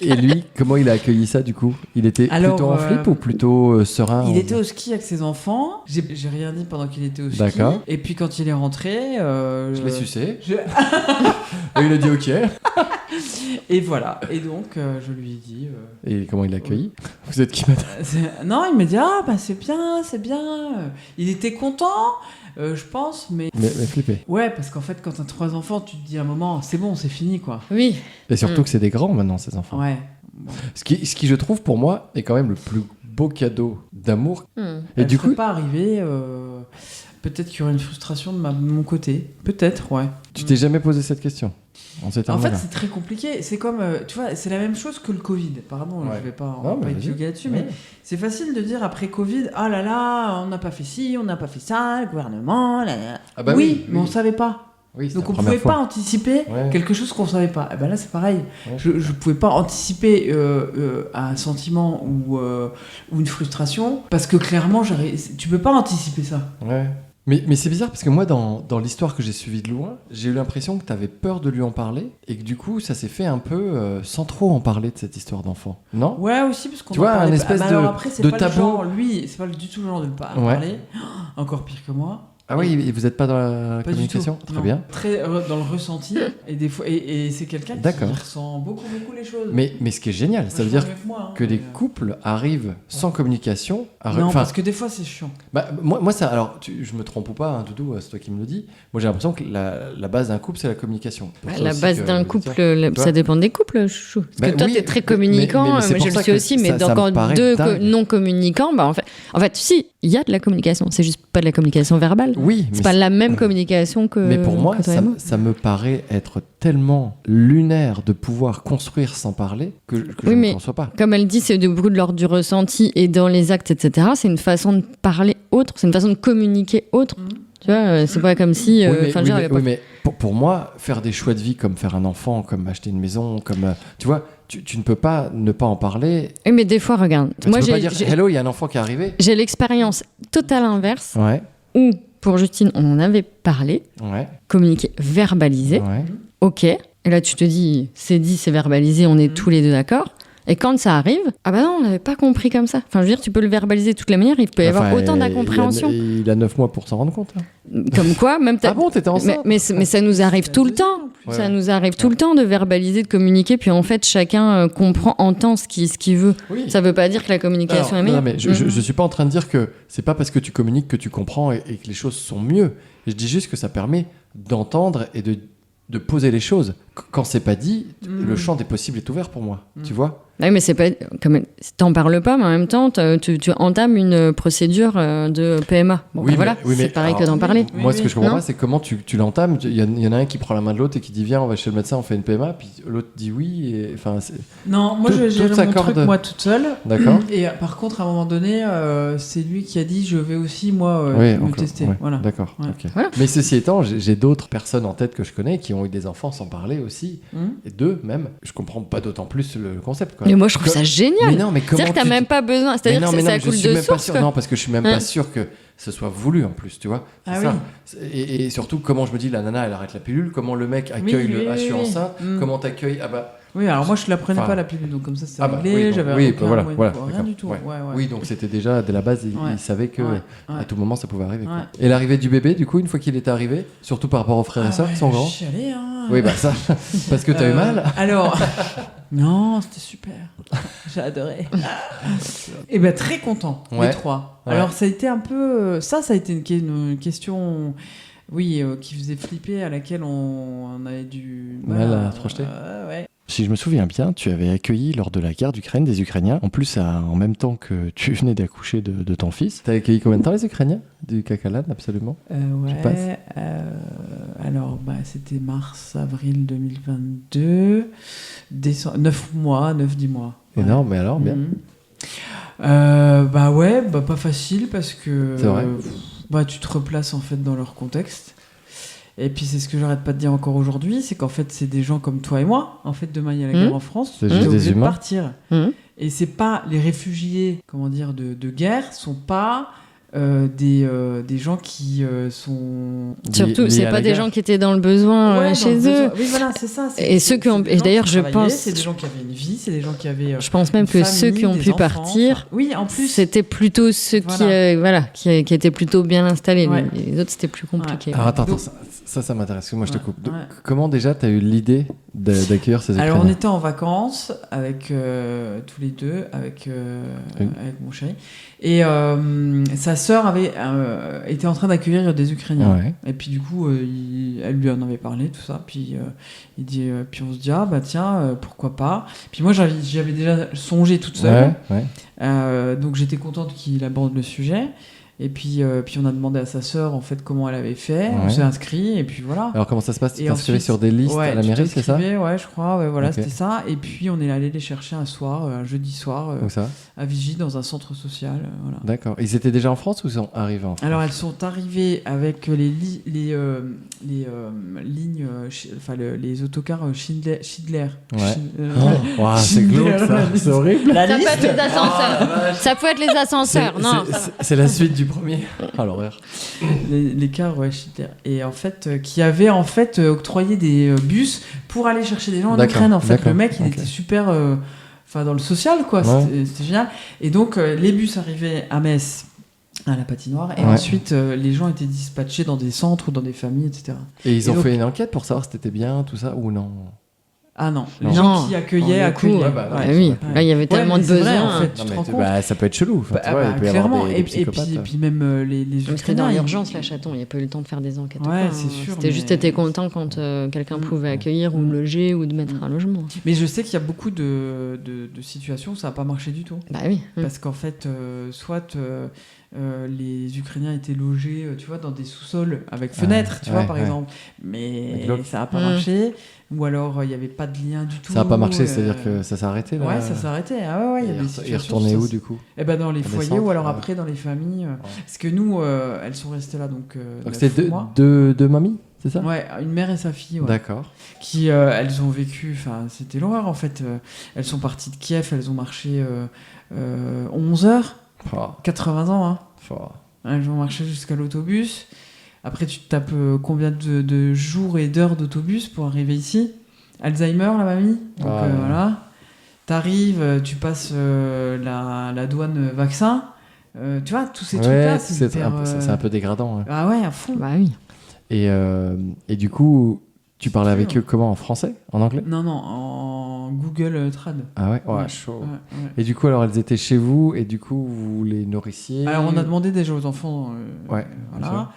Et lui, comment il a accueilli ça du coup? Il était Alors, plutôt en flip ou plutôt serein? Il était au ski avec ses enfants. J'ai rien dit pendant qu'il était au ski. D'accord. Et puis quand il est rentré, Je l'ai sucé. je- Et il a dit ok. Et voilà. Et donc, je lui ai dit. Et comment il l'a accueilli? Vous êtes qui madame? Non, il m'a dit c'est bien, c'est bien. Il était content, je pense, mais. Mais flippé. Ouais, parce qu'en fait, quand t'as 3 enfants, tu te dis à un moment, c'est bon, c'est fini, quoi. Oui. Et surtout Mm. que c'est des grands maintenant ces enfants. Ouais. Ce qui je trouve pour moi est quand même le plus beau cadeau d'amour. Mm. Et Elle du serait coup, pas arrivé. Peut-être qu'il y aurait une frustration de mon côté. Peut-être, ouais. tu t'es jamais posé cette question en ces En fait, termes-là. c'est très compliqué. C'est comme, tu vois, c'est la même chose que le Covid. Pardon, Ouais. je vais pas, on Non, va mais pas vas-y. épiloguer là-dessus, Ouais. mais c'est facile de dire après Covid, ah là là, on n'a pas fait ci, on n'a pas fait ça, le gouvernement, là, là. Ah bah oui, mais on savait pas. Oui, c'est Donc la on première pouvait fois. pas anticiper Ouais. quelque chose qu'on savait pas. Et ben là, c'est pareil. Ouais. Je pouvais pas anticiper un sentiment ou une frustration parce que clairement, tu peux pas anticiper ça. Ouais. Mais c'est bizarre parce que moi, dans l'histoire que j'ai suivie de loin, j'ai eu l'impression que tu avais peur de lui en parler et que du coup, ça s'est fait un peu sans trop en parler de cette histoire d'enfant. Non? Ouais, aussi, parce qu'on Tu vois, en parlait un pas. espèce Ah, bah alors de- après, c'est de pas tabou. le genre, lui, c'est pas du tout le genre de ne pas en Ouais. parler. Encore pire que moi. Ah oui, et vous n'êtes pas dans la Pas du communication? tout. Très Non. bien. Très dans le ressenti. Et des fois, et c'est quelqu'un qui D'accord. ressent beaucoup les choses. Mais ce qui est génial, ça veut dire que les couples couples arrivent sans communication à Non, enfin, parce que des fois, c'est chiant. bah, moi ça, alors je me trompe ou pas, hein, Doudou, c'est toi qui me le dis. Moi j'ai l'impression que la base d'un couple c'est la communication. Pour Bah, ça la aussi base que- d'un couple, Toi ça dépend des couples, chouchou. Parce Bah que toi, oui, t'es très mais communicant, c'est moi pour je le ça suis que aussi, mais ça me quand paraît deux dingue. non communicants, bah en fait, si, il y a de la communication, c'est juste pas de la communication verbale. Oui, C'est mais pas la même communication que. mais pour moi, que toi et moi. ça me paraît être tellement lunaire de pouvoir construire sans parler que Oui, je ne mais- conçois pas. Comme elle dit, c'est beaucoup de l'ordre du ressenti et dans les actes, etc. C'est une façon de parler autre, c'est une façon de communiquer autre. Tu vois, c'est pas comme si. Oui, mais, enfin, oui, je veux dire, mais- il y a pas- oui, mais pour moi, faire des choix de vie comme faire un enfant, comme acheter une maison, comme tu vois, tu ne peux pas ne pas en parler. Oui, mais des fois, regarde. Moi, tu peux pas dire j'ai hello, il y a un enfant qui est arrivé. j'ai l'expérience totale inverse Ouais, où, pour Justine, on en avait parlé, ouais, communiqué, verbalisé. ouais. Ok. Et là, tu te dis, c'est dit, c'est verbalisé, on est tous les deux d'accord. Et quand ça arrive, ah bah non, on n'avait pas compris comme ça. Enfin, je veux dire, tu peux le verbaliser de toutes les manières, il peut y avoir autant d'incompréhension. Il a 9 mois pour s'en rendre compte. Là. Comme quoi, même Ah bon, t'étais enceinte? mais ça nous arrive tout le temps. Ouais. Ça nous arrive tout le temps de verbaliser, de communiquer, puis en fait, chacun comprend, entend ce qu'il veut. Oui. Ça veut pas dire que la communication est meilleure. Non, mais je suis pas en train de dire que c'est pas parce que tu communiques que tu comprends et que les choses sont mieux. Je dis juste que ça permet d'entendre et de poser les choses. Quand c'est pas dit, le champ des possibles est ouvert pour moi. Tu vois? Oui, mais c'est pas comme t'en parles pas, mais en même temps, tu entames une procédure de PMA. Bon, Oui, bah voilà, mais c'est pareil que alors, d'en parler. Moi, ce que je comprends Non. pas, c'est comment tu l'entames. Il y en a un qui prend la main de l'autre et qui dit viens, on va chez le médecin, on fait une PMA, puis l'autre dit oui. Et, enfin, Non, moi Tout- j'ai tout mon s'accorde. truc moi toute seule. D'accord. Et par contre, à un moment donné, c'est lui qui a dit je vais aussi moi Oui, me encore, tester. ouais, Voilà. D'accord. Ouais. Ok. Voilà. Mais ceci étant, j'ai d'autres personnes en tête que je connais qui ont eu des enfants sans parler aussi, et d'eux même. Je comprends pas d'autant plus le concept. Quoi. Mais moi, je trouve ça Mais génial. non, mais comment C'est-à-dire que t'as même pas besoin. C'est-à-dire mais non, que mais non, ça mais je coule suis de même pas source. sûr. quoi. Non, parce que je suis même Hein. pas sûr que ce soit voulu en plus, tu vois. C'est Ah ça. oui. Et surtout, comment je me dis, la nana, elle arrête la pilule, comment le mec accueille Oui, je suis oui. enceinte, comment t'accueilles, ah bah. Oui, alors moi je la prenais Enfin, pas la pilule, donc comme ça c'était Ah bah, réglé, oui, bon, j'avais oui, aucun voilà, moyen, voilà, rien d'accord, du tout. ouais. Ouais, ouais. Oui, donc c'était déjà, dès la base, il Ouais. savait que Ouais, à ouais. tout moment ça pouvait arriver. quoi. Ouais. Et l'arrivée du bébé, du coup, une fois qu'il était arrivé, surtout par rapport aux frères et sœurs qui sont grands. Je suis allée, hein. Oui, bah ça, parce que t'as eu mal. Alors, non, c'était super. J'ai adoré. Et ben très content, Ouais. les trois. Ouais. Alors ça a été un peu, ça a été une question, oui, qui faisait flipper, à laquelle on avait du Mal à se projeter. Ouais. Si je me souviens bien, tu avais accueilli lors de la guerre d'Ukraine des Ukrainiens, en plus en même temps que tu venais d'accoucher de ton fils. T'as accueilli combien de temps les Ukrainiens? Du Cacalan, absolument. Ouais. passes. Alors, c'était mars-avril 2022, 9 mois, 9-10 mois. Ouais. Énorme, mais alors, bien. Ouais, pas facile parce que C'est vrai. tu te replaces en fait dans leur contexte. Et puis c'est ce que j'arrête pas de dire encore aujourd'hui, c'est qu'en fait c'est des gens comme toi et moi. En fait demain il y a la guerre en France, C'est t'es juste des obligé de humains. partir. Et c'est pas les réfugiés, comment dire, de guerre sont pas des gens qui sont. Surtout, liés c'est à pas la des guerre. gens qui étaient dans le besoin Ouais, chez dans le eux. besoin. Oui, voilà, c'est ça. Et ceux qui ont- c'est des et gens d'ailleurs, qui je travaillaient, pense- c'est des gens qui avaient une vie, c'est des gens qui avaient. Je pense même une que ceux qui ont famille, pu des enfants, partir, enfin, oui, en plus. c'était plutôt ceux Voilà. qui étaient plutôt bien installés. Ouais. Les autres, c'était plus compliqué. Alors attends, Donc- ça m'intéresse, que moi je te Ouais, coupe. ouais. Comment déjà t'as eu l'idée d'accueillir ces Alors on Ukrainiens? était en vacances avec tous les deux, avec mon chéri, et sa sœur avait été en train d'accueillir des Ukrainiens. Ouais. Et puis du coup, elle lui en avait parlé, tout ça. Puis il dit, puis on se dit tiens, pourquoi pas. Puis moi j'y avais déjà songé toute seule, Ouais. donc j'étais contente qu'il aborde le sujet. Et puis on a demandé à sa sœur en fait comment elle avait fait. On Ouais. s'est inscrit et puis voilà. Alors comment ça se passe? Tu Et t'inscrivais ensuite- sur des listes Ouais, à la tu mairie, c'est ça? t'inscrivais, ouais, je crois. Ouais, voilà, Ok. c'était ça. Et puis on est allé les chercher un soir, un jeudi soir, Où ça? à Vigy, dans un centre social. Voilà. D'accord. Ils étaient déjà en France ou ils sont arrivés en France? Alors elles sont arrivées avec les les autocars Schindler. Ouais. Schindler. Ouah, c'est glauque ça, c'est horrible. La Ça peut liste. être les ascenseurs. Ça peut être les ascenseurs. Non. C'est la suite du premier. Ah l'horreur. Les cars, ouais, Schindler. Et en fait, qui avaient en fait octroyé des bus pour aller chercher des gens en D'accord, Ukraine. En fait, d'accord, le mec, il ok. était super, dans le social, quoi. Ouais. C'était génial. Et donc, les bus arrivaient à Metz, à la patinoire, et Ouais. ensuite, les gens étaient dispatchés dans des centres ou dans des familles, etc. Et ils Et ont donc- fait une enquête pour savoir si t'étais bien, tout ça, ou non? Ah non, les Non. gens qui accueillaient, Pour le coup, accueillaient. ouais, bah, Ah ouais. oui, Ouais. là il y avait tellement mais de c'est vrai, besoins. en fait, tu Non, te mais rends compte. ça peut être chelou. Enfin, tu vois, il peut y clairement. avoir des Et psychopathes. puis même les Mais c'était Ukrainiens, dans ils- l'urgence, la chaton. Il n'y a pas eu le temps de faire des enquêtes. ou Ouais, quoi, c'est sûr, C'était mais- juste, t'étais content quand quelqu'un pouvait accueillir ou loger ou de mettre un logement. Mais je sais qu'il y a beaucoup de situations où ça n'a pas marché du tout. Bah oui. Parce qu'en fait, soit les Ukrainiens étaient logés, tu vois, dans des sous-sols avec fenêtres, tu vois, ouais, par ouais. exemple. Mais Glauque. ça n'a pas marché. Ou alors, il n'y avait pas de lien du tout. Ça n'a pas marché, c'est-à-dire que ça s'est arrêté là. Ouais, ça s'est arrêté. Ah ouais, il y a des Et situations. retourné ça où se- du coup? Eh ben dans les Dans les foyers centres, ou alors ouais. après dans les familles. Parce que nous, elles sont restées là donc. Donc 9 c'était mois. deux mamies, c'est ça? Ouais, une mère et sa fille. Ouais. D'accord. Qui elles ont vécu, enfin c'était l'horreur en fait. Elles sont parties de Kiev, elles ont marché 11 heures, Fort, 80 ans. Hein. fort. Elles ont marché jusqu'à l'autobus. Après tu te tapes combien de jours et d'heures d'autobus pour arriver ici. Alzheimer la mamie. Donc Ah, ouais. voilà. t'arrives, tu passes la douane vaccin, tu vois, tous ces trucs-là, c'est hyper, c'est un peu dégradant. Ouais. Ah ouais, à fond. Bah oui. Et du coup, tu parlais avec eux comment? En français? En anglais? Non, en Google Trad. Ah ouais? Ouais, Chaud. Ouais. Et du coup, alors, elles étaient chez vous, et du coup, vous les nourrissiez? Alors, on a demandé déjà aux enfants, Ouais, voilà,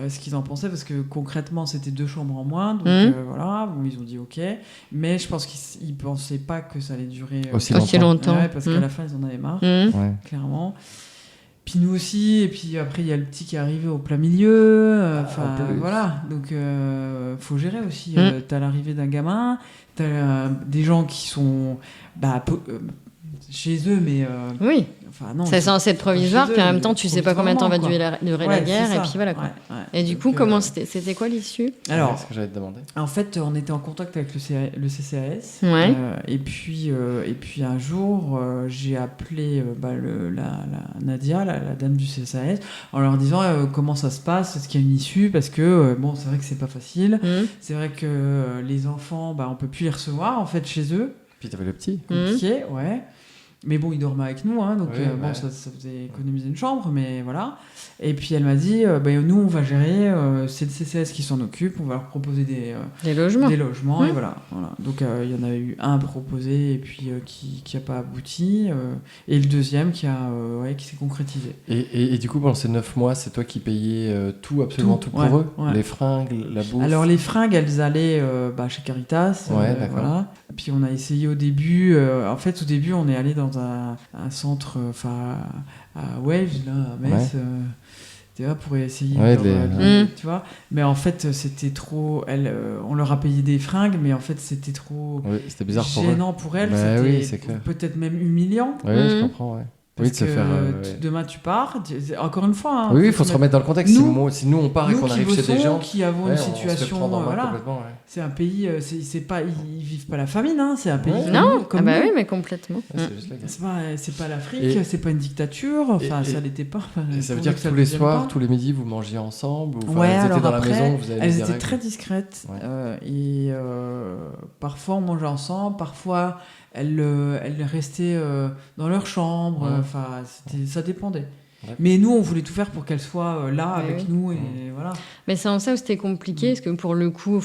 ce qu'ils en pensaient, parce que concrètement, c'était 2 chambres en moins, donc voilà, bon, ils ont dit OK, mais je pense qu'ils pensaient pas que ça allait durer aussi longtemps. Ouais, parce qu'à la fin, ils en avaient marre, Ouais. clairement. Puis nous aussi, et puis après, il y a le petit qui est arrivé au plein milieu, enfin, en plus. voilà, donc faut gérer aussi. T'as l'arrivée d'un gamin, t'as des gens qui sont chez eux, mais Oui. enfin, non, C'est censé être provisoire, chez eux, puis en même temps, tu sais pas combien de temps va durer la Ouais, guerre, c'est et ça. puis voilà quoi. Ouais. Et du Donc, coup, comment c'était quoi l'issue? Alors, C'est ce que j'allais te demander. en fait, on était en contact avec le CCAS. Ouais. Et puis un jour, j'ai appelé la Nadia, la dame du CCAS, en leur disant comment ça se passe, est-ce qu'il y a une issue, parce que bon, c'est vrai que c'est pas facile. C'est vrai que les enfants, on peut plus les recevoir en fait chez eux. Puis t'avais le petit. Compliqué, ouais. Mais bon, il dormait avec nous, hein, donc Oui, bon, ouais. ça faisait économiser une chambre, mais voilà. Et puis elle m'a dit, nous on va gérer, c'est le CCS qui s'en occupe, on va leur proposer des logements. et voilà. Donc il y en avait eu un proposé et puis qui a pas abouti, et le deuxième qui s'est concrétisé. Et du coup, pendant ces 9 mois, c'est toi qui payais absolument tout pour ouais, eux? ouais. Les fringues, la bouffe? Alors les fringues, elles allaient chez Caritas, Ouais, d'accord. voilà. Puis on a essayé au début, au début on est allé dans un centre, à Waves, là, à Metz, tu vois, pour essayer tu vois. Mais en fait, c'était trop, on leur a payé des fringues, mais en fait c'était trop C'était bizarre pour eux. gênant pour elles, Bah oui, c'est c'était clair. peut-être même humiliant. Oui, je comprends, ouais. Parce Oui, de se que faire. demain tu pars, encore une fois. Hein, Oui, il faut se remettre dans le contexte. Si nous on part et nous qu'on qui arrive chez des bossons, gens, qui avons ouais, une on se fait situation, prendre en main voilà. complètement, ouais. C'est un pays, c'est pas, ils vivent pas la famine, hein, c'est un pays Ouais. Non, comme bah nous. oui, mais complètement. Ouais, c'est juste la guerre. C'est pas l'Afrique, Et- c'est pas une dictature, enfin et- ça l'était pas. Et ça veut pour dire que que tous le les devienne soirs, pas. tous les midis, vous mangiez ensemble ou, Ouais, elles étaient alors dans la après, maison, vous avez elles des étaient règles. très discrètes, Ouais. et parfois on mangeait ensemble, parfois elles restaient dans leur chambre, Ouais. enfin ça dépendait. Ouais. Mais nous on voulait tout faire pour qu'elles soient là Ouais, avec oui. nous, et voilà. Mais c'est en ça où c'était compliqué, parce que pour le coup,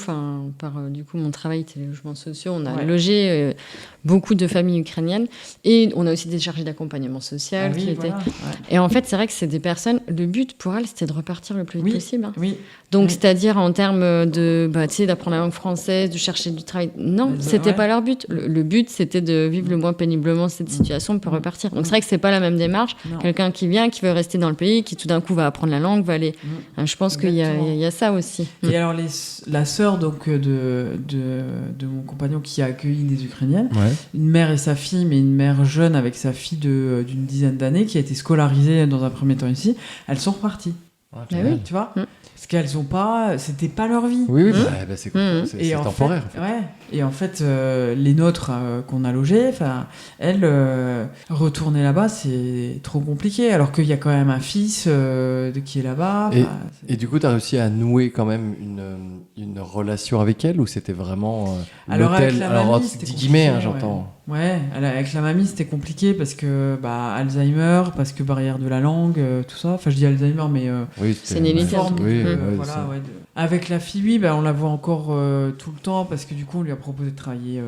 du coup, mon travail, c'est les logements sociaux, on a logé beaucoup de familles ukrainiennes, et on a aussi des chargés d'accompagnement social Ah oui, qui étaient... voilà, ouais. Et en fait, c'est vrai que c'est des personnes, le but pour elles, c'était de repartir le plus vite Oui. possible. Hein. Oui. Donc, Oui. c'est-à-dire en termes de, d'apprendre la langue française, de chercher du travail. Non, Mais c'était ouais. pas leur but. Le but, c'était de vivre le moins péniblement cette situation pour repartir. Donc, c'est vrai que c'est pas la même démarche. Non. Quelqu'un qui vient, qui veut rester dans le pays, qui tout d'un coup va apprendre la langue, va aller... Je pense qu'il y a ça aussi. Et alors la sœur donc de mon compagnon qui a accueilli des Ukrainiennes, Ouais. une mère et sa fille, mais une mère jeune avec sa fille d'une dizaine d'années qui a été scolarisée dans un premier temps ici, elles sont reparties. Ah, Ah génial. oui. Tu vois, parce qu'elles ont pas, c'était pas leur vie. Oui, c'est Et c'est en temporaire. fait, ouais. Et en fait, les nôtres qu'on a logés, elles retourner là-bas, c'est trop compliqué. Alors qu'il y a quand même un fils qui est là-bas. Et du coup, tu as réussi à nouer quand même une relation avec elle, ou c'était vraiment Alors, avec l'hôtel? la Alors, mamie, entre c'était guillemets, compliqué, j'entends. Ouais, avec la mamie c'était compliqué parce que Alzheimer, parce que barrière de la langue, tout ça. Enfin, je dis Alzheimer, mais Oui, C'est une hérédité. forme. Oui, Voilà, ça. ouais, avec la fille, oui, on la voit encore tout le temps parce que du coup on lui a proposé de travailler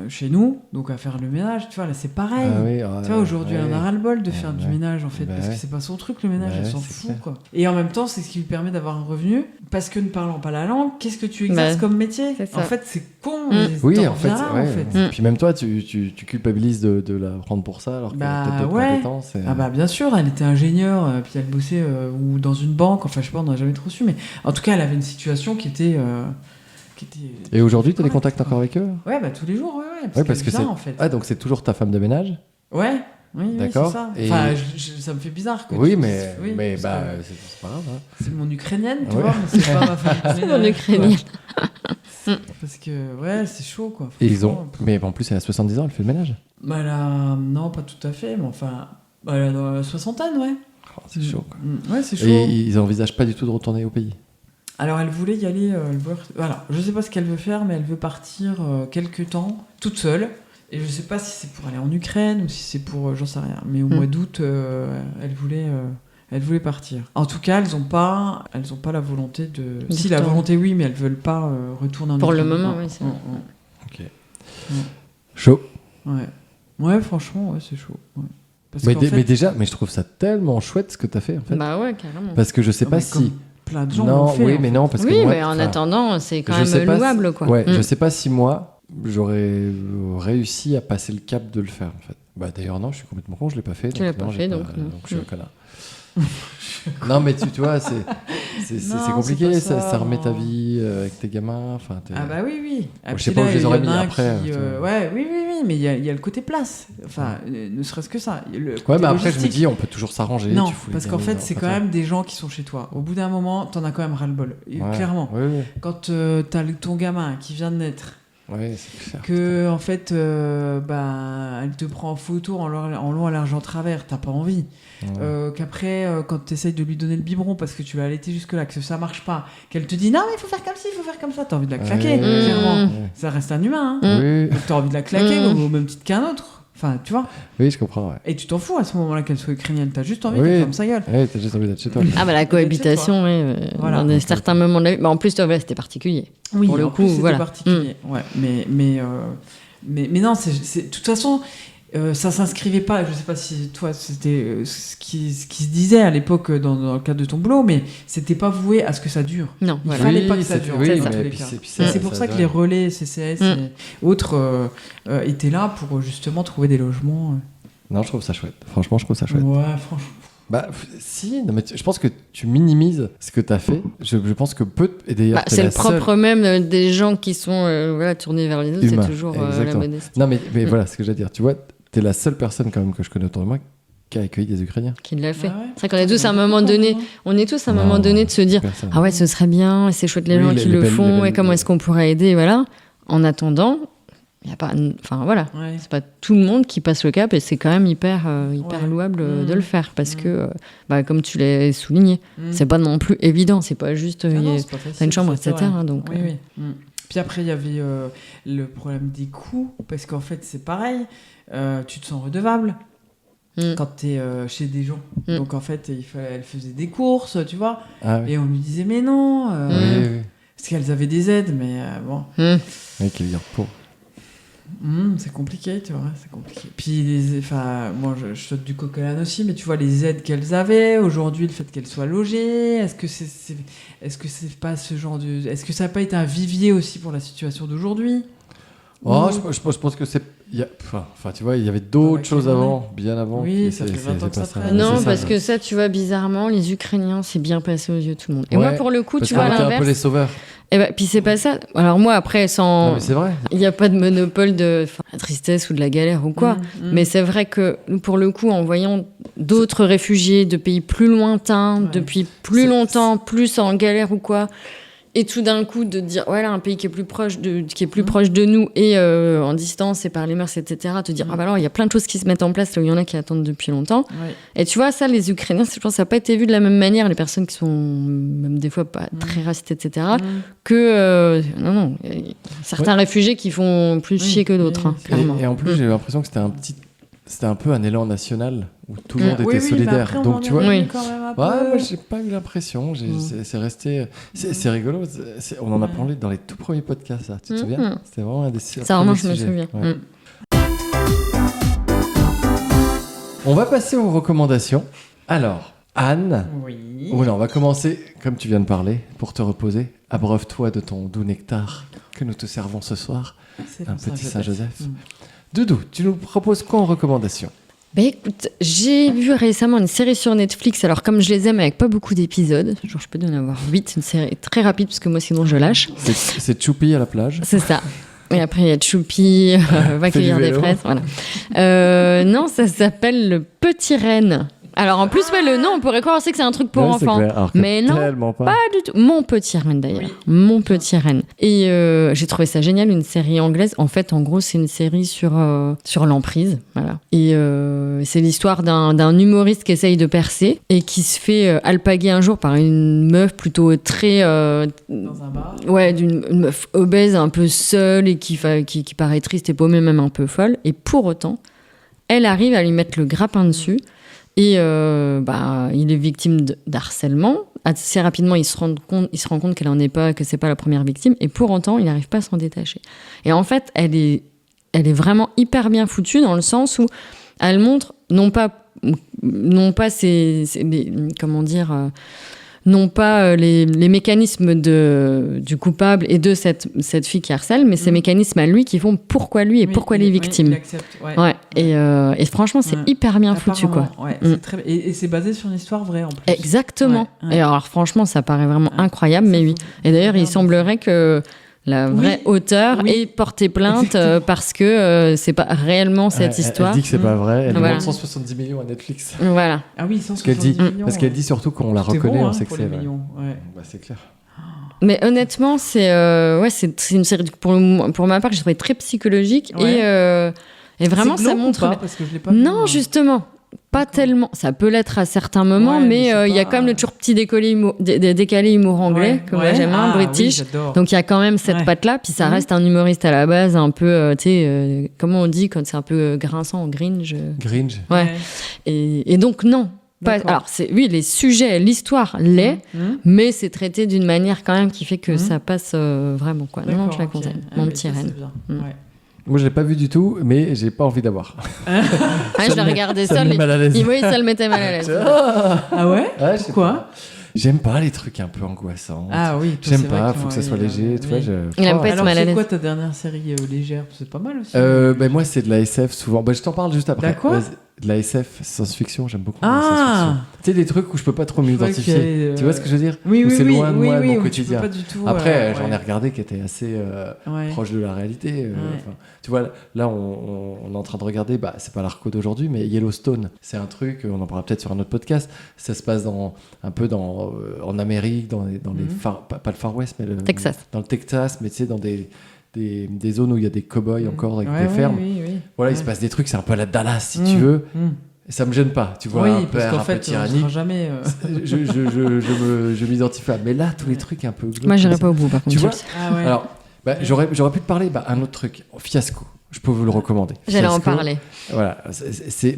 chez nous, donc à faire le ménage. Tu vois, là c'est pareil. Ah oui, Tu vois, aujourd'hui, ouais. elle en a ras-le-bol de faire du Ouais. ménage, en fait, Bah parce ouais. que c'est pas son truc, le ménage, Bah elle ouais, s'en c'est fout, clair. quoi. Et en même temps, c'est ce qui lui permet d'avoir un revenu, parce que ne parlant pas la langue, qu'est-ce que tu exerces Bah, comme métier? c'est ça. En fait, c'est con, Mm. mais Oui, t'en en fait, reviens là, ouais. en fait. Puis même toi, tu culpabilises de la prendre pour ça, alors qu'elle a peut-être d'autres ouais. compétences. Ah bah bien sûr, elle était ingénieure, puis elle bossait ou dans une banque, enfin je sais pas, on n'a jamais trop su, mais en tout cas elle avait une situation qui était... Et aujourd'hui, tu as des correcte, contacts quoi. encore avec eux? Ouais, bah tous les jours, ouais, Ouais, parce parce qu'elle que vient, en fait. Ah, donc c'est toujours ta femme de ménage? Ouais, oui, D'accord. c'est ça. Et- Enfin, ça me fait bizarre que Oui, tu mais, dises- mais parce bah, que c'est pas grave. Hein. c'est mon ukrainienne, tu Ouais. vois, mais c'est pas ma femme. C'est mon ukrainienne. Parce que, ouais, c'est chaud, quoi. Et ils ont. Franchement. Mais en plus, elle a 70 ans, elle fait le ménage. Bah, elle a... Non, pas tout à fait, mais enfin... Bah, elle a dans la soixantaine, ouais. Oh, c'est chaud, quoi. Ouais, c'est chaud. Et ils envisagent pas du tout de retourner au pays. Alors, elle voulait y aller... Voilà, je sais pas ce qu'elle veut faire, mais elle veut partir quelques temps, toute seule. Et je sais pas si c'est pour aller en Ukraine ou si c'est pour... j'en sais rien. Mais au mois d'août, elle voulait partir. En tout cas, elles ont pas la volonté de... Si, la volonté, oui, mais elles veulent pas retourner en Ukraine. Pour le moment, oui, c'est vrai. Ok. Chaud. Ouais, franchement, c'est chaud. Ouais. Mais déjà, je trouve ça tellement chouette ce que t'as fait, en fait. Bah ouais, carrément. Parce que je sais pas si... Plein de gens l'ont fait. Oui, mais non, parce que moi... mais en attendant, c'est quand même louable, quoi. Ouais, je sais pas si moi, j'aurais réussi à passer le cap de le faire, en fait. Bah d'ailleurs, non, je suis complètement con, je l'ai pas fait. Tu l'as pas fait, donc je suis un connard. Non, mais tu vois, c'est compliqué, ça remet ta vie avec tes gamins. Ah bah oui. Je sais pas où je les aurais mis après. Oui, mais il y a le côté place. Enfin, ne serait-ce que ça. Ouais, mais après, je me dis, on peut toujours s'arranger. Non, parce qu'en fait, c'est quand même des gens qui sont chez toi. Au bout d'un moment, t'en as quand même ras-le-bol. Clairement. Ouais. Quand t'as ton gamin qui vient de naître, c'est clair, que en fait elle te prend en photo en long, à large, en travers, t'as pas envie. Qu'après quand t'essayes de lui donner le biberon parce que tu l'as allaité jusque là, que ça marche pas, qu'elle te dit non mais il faut faire comme ci, il faut faire comme ça, t'as envie de la claquer. Clairement. Ça reste un humain, donc t'as envie de la claquer au même titre qu'un autre. Enfin, tu vois. Oui, je comprends, ouais. Et tu t'en fous à ce moment-là qu'elle soit ukrainienne, t'as juste envie qu'elle ferme sa gueule. Oui, t'as juste envie d'être chez toi. Ah bah la cohabitation, voilà. Dans certains moments de la vie. Bah, en plus, toi, c'était particulier. Oui, pour le coup, c'était particulier. Ouais, mais non, c'est de toute façon, ça s'inscrivait pas. Je sais pas si toi, c'était ce qui se disait à l'époque dans le cadre de ton boulot, mais c'était pas voué à ce que ça dure. Non, il fallait pas que ça dure. C'est pour ça que les relais CCS et autres étaient là pour justement trouver des logements. Non, je trouve ça chouette. Franchement, je trouve ça chouette. Ouais, franchement. Bah si, non, mais je pense que tu minimises ce que tu as fait. Je pense que et d'ailleurs c'est le propre même des gens qui sont tournés vers les autres, c'est toujours la modestie. Non mais voilà ce que j'allais dire. Tu vois, t'es la seule personne quand même que je connais autour de moi qui a accueilli des Ukrainiens. Qui l'a fait. C'est vrai qu'on est tous à un moment donné, de se dire ah ouais, ce serait bien, c'est chouette les gens qui le font et comment est-ce qu'on pourrait aider, voilà. En attendant, il y a pas, enfin voilà, c'est pas tout le monde qui passe le cap et c'est quand même hyper louable de le faire parce que comme tu l'as souligné, c'est pas non plus évident, c'est pas juste t'as une chambre, etc. Donc puis après il y avait le problème des coûts parce qu'en fait c'est pareil, tu te sens redevable quand t'es chez des gens, donc en fait elle faisait des courses, tu vois, et on lui disait mais non, parce qu'elles avaient des aides, mais bon. Qui veut dire pour. C'est compliqué, tu vois, c'est compliqué. Puis, moi, je saute du coq à l'âne aussi, mais tu vois, les aides qu'elles avaient, aujourd'hui, le fait qu'elles soient logées, est-ce que c'est pas ce genre de... Est-ce que ça n'a pas été un vivier aussi pour la situation d'aujourd'hui ? Je pense que c'est... tu vois, il y avait d'autres choses avant, bien avant. Oui, ça fait 20 ans que ça traîne. Non, parce que ça, tu vois, bizarrement, les Ukrainiens, c'est bien passé aux yeux de tout le monde. Et moi, pour le coup, tu vois, à l'inverse... un peu les sauveurs. Et puis c'est pas ça. Alors moi, après, Non, mais c'est vrai. Il n'y a pas de monopole de la tristesse ou de la galère ou quoi. Mais c'est vrai que, pour le coup, en voyant d'autres réfugiés de pays plus lointains, depuis plus longtemps, plus en galère ou quoi... Et tout d'un coup, de dire, voilà, un pays qui est plus proche de nous et en distance et par les mœurs, etc., te dire, alors, il y a plein de choses qui se mettent en place, là où il y en a qui attendent depuis longtemps. Ouais. Et tu vois, ça, les Ukrainiens, je pense que ça n'a pas été vu de la même manière, les personnes qui sont même des fois pas très racistes, etc., que, non, certains réfugiés qui font plus chier que d'autres, clairement. Et en plus, j'ai l'impression que c'était un peu un élan national où tout le monde était solidaire. Après, donc tu vois, moi j'ai pas eu l'impression. C'est resté. C'est rigolo. On en a parlé dans les tout premiers podcasts. Ça, tu te souviens ? C'était vraiment un des sujets. Ça vraiment, je me souviens. Ouais. On va passer aux recommandations. Alors, Anne. Oui. On va commencer comme tu viens de parler pour te reposer. Abreuve-toi de ton doux nectar que nous te servons ce soir. Un petit Saint-Joseph. Doudou, tu nous proposes quoi en recommandation ? Écoute, j'ai vu récemment une série sur Netflix, alors comme je les aime avec pas beaucoup d'épisodes, genre je peux en avoir 8, une série très rapide parce que moi sinon je lâche. C'est Choupi à la plage. C'est ça. Et après il y a Choupi, va cueillir des fraises, voilà. Non, ça s'appelle Le Petit Renne. Alors en plus, le nom, on pourrait croire aussi que c'est un truc pour enfants. Mais non, pas du tout. Mon petit reine d'ailleurs. Oui. Mon petit reine. Et j'ai trouvé ça génial, une série anglaise. En fait, en gros, c'est une série sur l'emprise. Voilà. Et c'est l'histoire d'un humoriste qui essaye de percer et qui se fait alpaguer un jour par une meuf plutôt très... dans un bar. Ouais, une meuf obèse, un peu seule et qui paraît triste et paumée, même un peu folle. Et pour autant, elle arrive à lui mettre le grappin dessus. Et il est victime d'harcèlement. Assez rapidement, il se rend compte qu'elle en est pas, que c'est pas la première victime. Et pour autant, il n'arrive pas à s'en détacher. Et en fait, elle est vraiment hyper bien foutue dans le sens où elle montre non pas les mécanismes du coupable et de cette fille qui harcèle, mais ces mécanismes à lui qui font pourquoi lui et pourquoi elle est victime. Il accepte, ouais. Et franchement, c'est hyper bien foutu, quoi. Ouais, c'est très... et c'est basé sur une histoire vraie, en plus. Exactement. Ouais. Et alors, franchement, ça paraît vraiment incroyable, mais oui. Et d'ailleurs, il semblerait que la vraie auteure ait porté plainte parce que c'est pas réellement cette histoire. Elle dit que c'est pas vrai. Elle demande 170 millions à Netflix. Voilà. Ah oui, 170 millions. Parce qu'elle dit surtout qu'on la reconnaît, on sait que c'est vrai. Bah, c'est clair. Mais honnêtement, c'est une série pour ma part que j'ai trouvé très psychologique et vraiment ça montre. Pas, parce que je l'ai pas non, justement. Pas tellement. Ça peut l'être à certains moments, mais il y a quand même le toujours petit décalé humour anglais, que moi j'aime bien, british. Oui, donc il y a quand même cette patte-là. Puis ça reste un humoriste à la base, un peu, comment on dit quand c'est un peu grinçant, gringe. Gringe. Ouais. Et donc, non. Alors, les sujets, l'histoire l'est, mais c'est traité d'une manière quand même qui fait que ça passe vraiment, quoi. Non, je la conseille. Mon petit reine. Moi, je l'ai pas vu du tout, mais j'ai pas envie d'avoir. Je l'ai regardé seul. Oui, ça le mettait mal à l'aise. Ah ouais? Pourquoi? J'aime pas les trucs un peu angoissants. Ah oui, j'aime pas, faut que ça soit léger. Tu vois, il aime pas être mal à l'aise. C'est quoi ta dernière série légère? C'est pas mal aussi. Moi, c'est de la SF souvent. Je t'en parle juste après. D'accord. De la SF, science-fiction, j'aime beaucoup. Ah, tu sais, des trucs où je peux pas trop m'identifier. Tu vois ce que je veux dire? Oui, c'est loin de moi, mon où quotidien. Tu peux pas du tout, après, j'en ai regardé qui étaient assez proches de la réalité. Tu vois, là, on est en train de regarder, c'est pas l'arco d'aujourd'hui, mais Yellowstone. C'est un truc, on en parlera peut-être sur un autre podcast. Ça se passe en Amérique, dans les pas le Far West, mais Texas. Dans le Texas, mais tu sais, dans des zones où il y a des cow-boys encore avec des fermes. Voilà, il se passe des trucs, c'est un peu à la Dallas si tu veux. Et ça me gêne pas, tu vois, un père, un peu tyrannique. Jamais. Je m'identifie pas. Mais là, tous les trucs un peu glauques. Moi, j'irai pas au bout, par contre. Tu vois. Alors, j'aurais pu te parler un autre truc, Fiasco. Je peux vous le recommander. J'allais en parler. Voilà,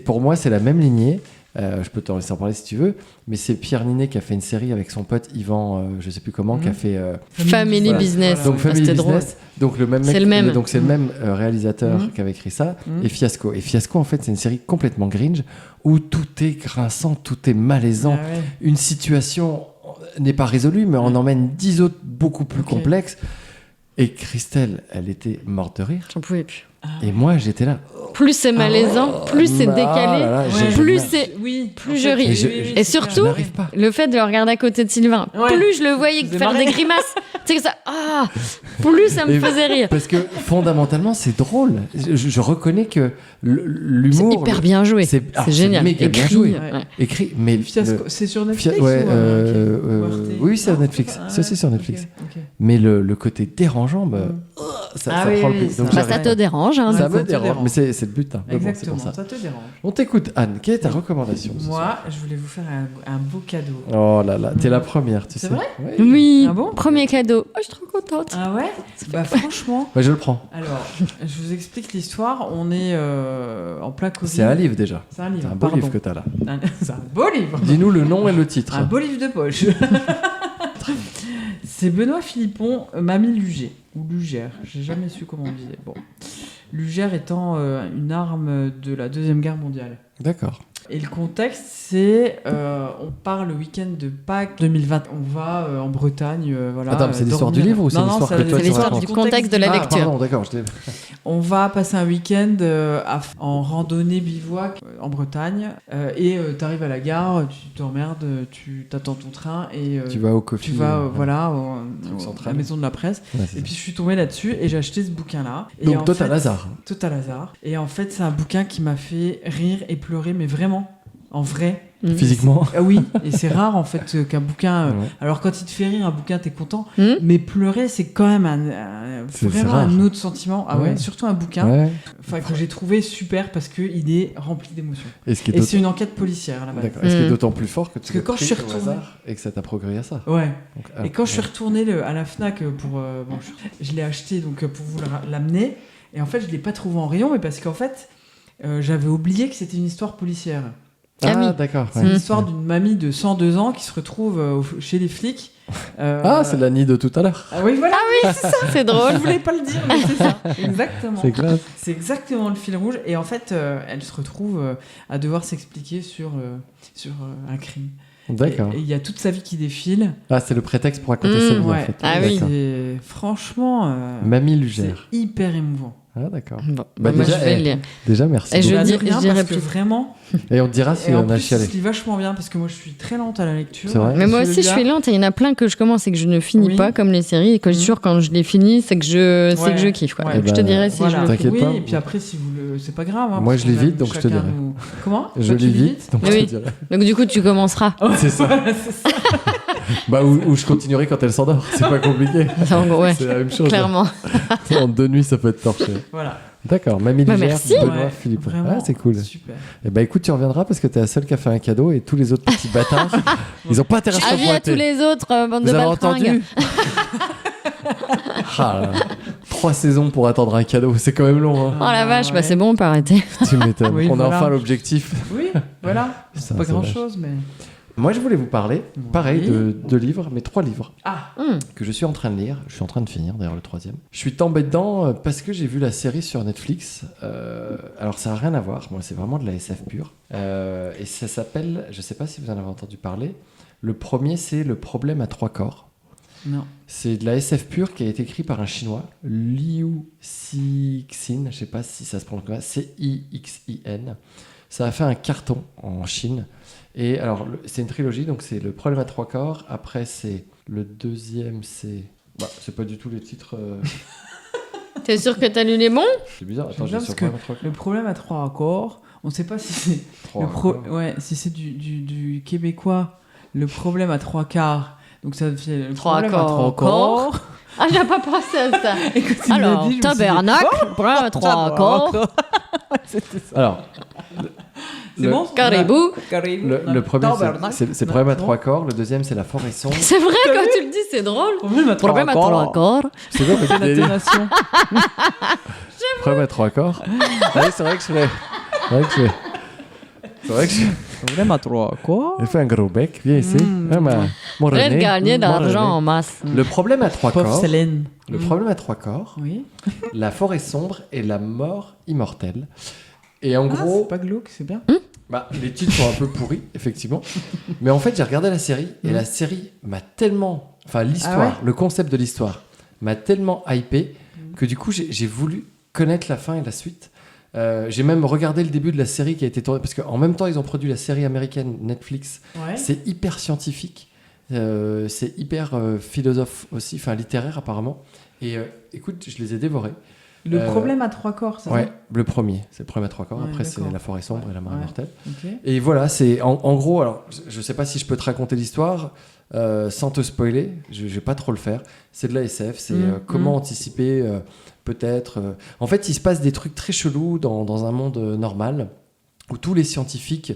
pour moi, c'est la même lignée. Je peux t'en laisser en parler si tu veux, mais c'est Pierre Ninet qui a fait une série avec son pote Yvan, je sais plus comment, qui a fait Family Business. Donc Family Business. Drôle. Donc le même mec, c'est le même. Donc c'est le même réalisateur qui avait écrit ça. Et Fiasco. Et Fiasco, en fait, c'est une série complètement cringe où tout est grinçant, tout est malaisant. Une situation n'est pas résolue, mais on emmène 10 autres beaucoup plus complexes. Et Christelle, elle était morte de rire. J'en pouvais plus. Et moi, j'étais là. Plus c'est malaisant, plus c'est décalé, plus je ris. Et surtout, le fait de le regarder à côté de Sylvain, plus je le voyais faire des grimaces, tu sais que ça, plus ça me faisait rire. Parce que fondamentalement, c'est drôle. Je reconnais que l'humour. C'est hyper bien joué. C'est génial. Méga bien joué. Écrit, mais c'est sur Netflix. Oui, c'est sur Netflix. C'est sur Netflix. Mais le côté dérangeant, ça prend le plus. Ça te dérange. Ça me dérange, mais c'est le but. Exactement, ça te dérange. On t'écoute, Anne. Quelle est ta recommandation? Moi, je voulais vous faire un beau cadeau. Oh là là, t'es la première, tu sais. C'est vrai? Oui. Ah bon? Premier cadeau. Je suis trop contente. Ah ouais? Franchement. Je le prends. Alors, je vous explique l'histoire. On est en plein Covid. C'est un livre déjà. C'est un livre. C'est un beau livre que t'as là. C'est un beau livre. Dis-nous le nom et le titre. Un beau livre de poche. C'est Benoît Philippon, Mamie Luger. Ou Lugère, j'ai jamais su comment on disait. Bon. Lugère étant une arme de la Deuxième Guerre mondiale. D'accord. Et le contexte, c'est on part le week-end de Pâques 2020. On va en Bretagne. Attends, mais c'est l'histoire du livre ou c'est l'histoire que toi c'est l'histoire du contexte de la lecture. Pardon, d'accord. On va passer un week-end en randonnée bivouac en Bretagne et t'arrives à la gare, tu t'emmerdes, tu t'attends ton train et tu vas au coffee. Tu vas à la maison de la presse. Ouais, et puis je suis tombée là-dessus et j'ai acheté ce bouquin-là. Donc Total Hasard. Total Hasard. Et en fait, c'est un bouquin qui m'a fait rire et pleurer, mais vraiment. en vrai. Physiquement. Ah oui, et c'est rare en fait qu'un bouquin. Ouais. Alors quand il te fait rire, un bouquin, t'es content. Mm. Mais pleurer, c'est quand même C'est vraiment rare. un autre sentiment. Ah ouais, Ouais. surtout un bouquin. Ouais. Enfin, que j'ai trouvé super parce qu'il est rempli d'émotions. Et ce qui est Et c'est une enquête policière à la base. D'accord. Et ce qui est d'autant plus fort que tu que l'as quand je pris suis au retournée- hasard et que ça t'a procuré à ça. Ouais. Donc, Et quand je suis retourné à la Fnac pour. Je l'ai acheté donc, pour vous l'amener. Et en fait, je l'ai pas trouvé en rayon, mais parce qu'en fait, j'avais oublié que c'était une histoire policière. Ah, oui. d'accord. C'est ouais. l'histoire d'une mamie de 102 ans qui se retrouve chez les flics. Ah, c'est l'Annie de tout à l'heure. Ah oui, voilà. C'est drôle. Je voulais pas le dire, mais c'est ça. Exactement. C'est classe. C'est exactement le fil rouge. Et en fait, elle se retrouve à devoir s'expliquer sur un crime. D'accord. Et il y a toute sa vie qui défile. Ah, c'est le prétexte pour raconter sa vie, en Ouais. fait. Ah oui. D'accord. Et franchement, Mamie c'est Lugère. hyper émouvant. Ah, d'accord. Bon, Bah, moi, déjà, je vais le lire. Déjà, merci. Et je Bah, de dis- rien, dirais parce que plus. vraiment. Et on te dira si Et en on a plus, chialé. il se lit vachement bien parce que moi, je suis très lente à la lecture. C'est vrai. Mais moi aussi, je Celui-là- suis lente et il y en a plein que je commence et que je ne finis Oui. pas, comme les séries. Et que toujours, quand je les finis, c'est que je Ouais. kiffe. Quoi. Ouais. Donc, je te Bah, dirai si Voilà. je le T'inquiète oui, pas. et puis après, si vous le. C'est pas grave. Hein, Moi, parce je lis qu'on a vite, donc je te chacun dirai. nos- Comment Je Toi, tu lis vite, donc Mais je oui. te dirai. Donc, du coup, tu commenceras. C'est ça. Voilà, c'est ça. Bah, ou je continuerai quand elle s'endort. C'est pas compliqué. En gros, ouais, C'est la même chose. clairement. En 2 nuits, ça peut être torché. Voilà. D'accord. Mamie Bah, Lugère, merci. Benoît Ouais, Philippe. Vraiment, Ah, c'est cool. Super. Et bah, écoute, tu reviendras parce que t'es la seule qui a fait un cadeau et tous les autres petits bâtards, ils ont pas intérêt à Avis à tous les autres, bande Vous de avez baltringues. entendu Ah là là. 3 saisons pour attendre un cadeau, c'est quand même long. Hein. Oh la vache, Ouais. bah c'est bon, on peut arrêter. Tu m'étonnes. Oui, on a voilà. enfin l'objectif. Oui, voilà. Ça, C'est pas c'est grand vache. chose, mais. Moi, je voulais vous parler, pareil, Oui. de livres, mais 3 livres Ah, que je suis en train de lire. Je suis en train de finir, d'ailleurs, le 3e. Je suis tombé dedans parce que j'ai vu la série sur Netflix. Alors, ça n'a rien à voir. Moi, c'est vraiment de la SF pure. Et ça s'appelle, je sais pas si vous en avez entendu parler, le premier, c'est Le problème à 3 corps. non. C'est de la SF pure qui a été écrit par un chinois, Liu Cixin, je sais pas si ça se prononce comme ça, C-I-X-I-N. Ça a fait un carton en Chine. Et alors, c'est une trilogie, donc c'est Le problème à 3 corps. Après, c'est le deuxième, c'est. Bah, c'est pas du tout les titres. T'es sûr que t'as lu les bons? C'est bizarre. Attends, J'aime j'ai bien sur parce Le problème à 3 corps. Le problème à 3 accords, on sait pas si c'est. Trois accords. Ouais, si c'est du québécois, le problème à 3 quarts. Donc ça fait le Trois problème à 3 accords. accords. Ah, j'ai pas pensé à ça. Et quand il me l'a Alors, dit, je me suis dit, tabernacle, problème à 3 accords, C'était ça. Alors, C'est bon caribou. Caribou. le premier, Tabernacle. c'est Le problème à 3 corps. Le deuxième, c'est La forêt sombre. C'est vrai, quand tu le dis, c'est drôle. Problème à 3 Problème à 3 accords. C'est quoi votre délire L'intonation. Problème à 3 corps. Ah oui, c'est vrai que je l'ai. C'est vrai que je l'ai. C'est vrai que je. Problème à 3 accords. Il fait un gros bec, viens ici. Mmh. Ah, mon Rien de René. gagner Mon d'argent René. en masse. Le problème à 3 Pauvre corps. Célène. Le problème à 3 corps. Oui. La forêt sombre et la mort immortelle. Et en Ah, gros, c'est pas glauque, c'est bien. bah, les titres sont un peu pourris, effectivement. Mais en fait, j'ai regardé la série et la série m'a tellement. Enfin, l'histoire, Ah ouais le concept de l'histoire m'a tellement hypé que du coup, j'ai voulu connaître la fin et la suite. J'ai même regardé le début de la série qui a été tournée parce qu'en même temps, ils ont produit la série américaine Netflix. Ouais. C'est hyper scientifique, c'est hyper philosophe aussi, enfin littéraire apparemment. Et écoute, je les ai dévorés. Le problème à 3 corps, c'est Ouais, ça le premier, c'est le problème à 3 corps. Ouais, Après, c'est d'accord. La forêt sombre et La mort Ouais. immortelle. Ok. Et voilà, c'est en gros, alors je sais pas si je peux te raconter l'histoire sans te spoiler, je vais pas trop le faire. C'est de la SF, c'est comment anticiper peut-être. En fait, il se passe des trucs très chelous dans un monde normal où tous les scientifiques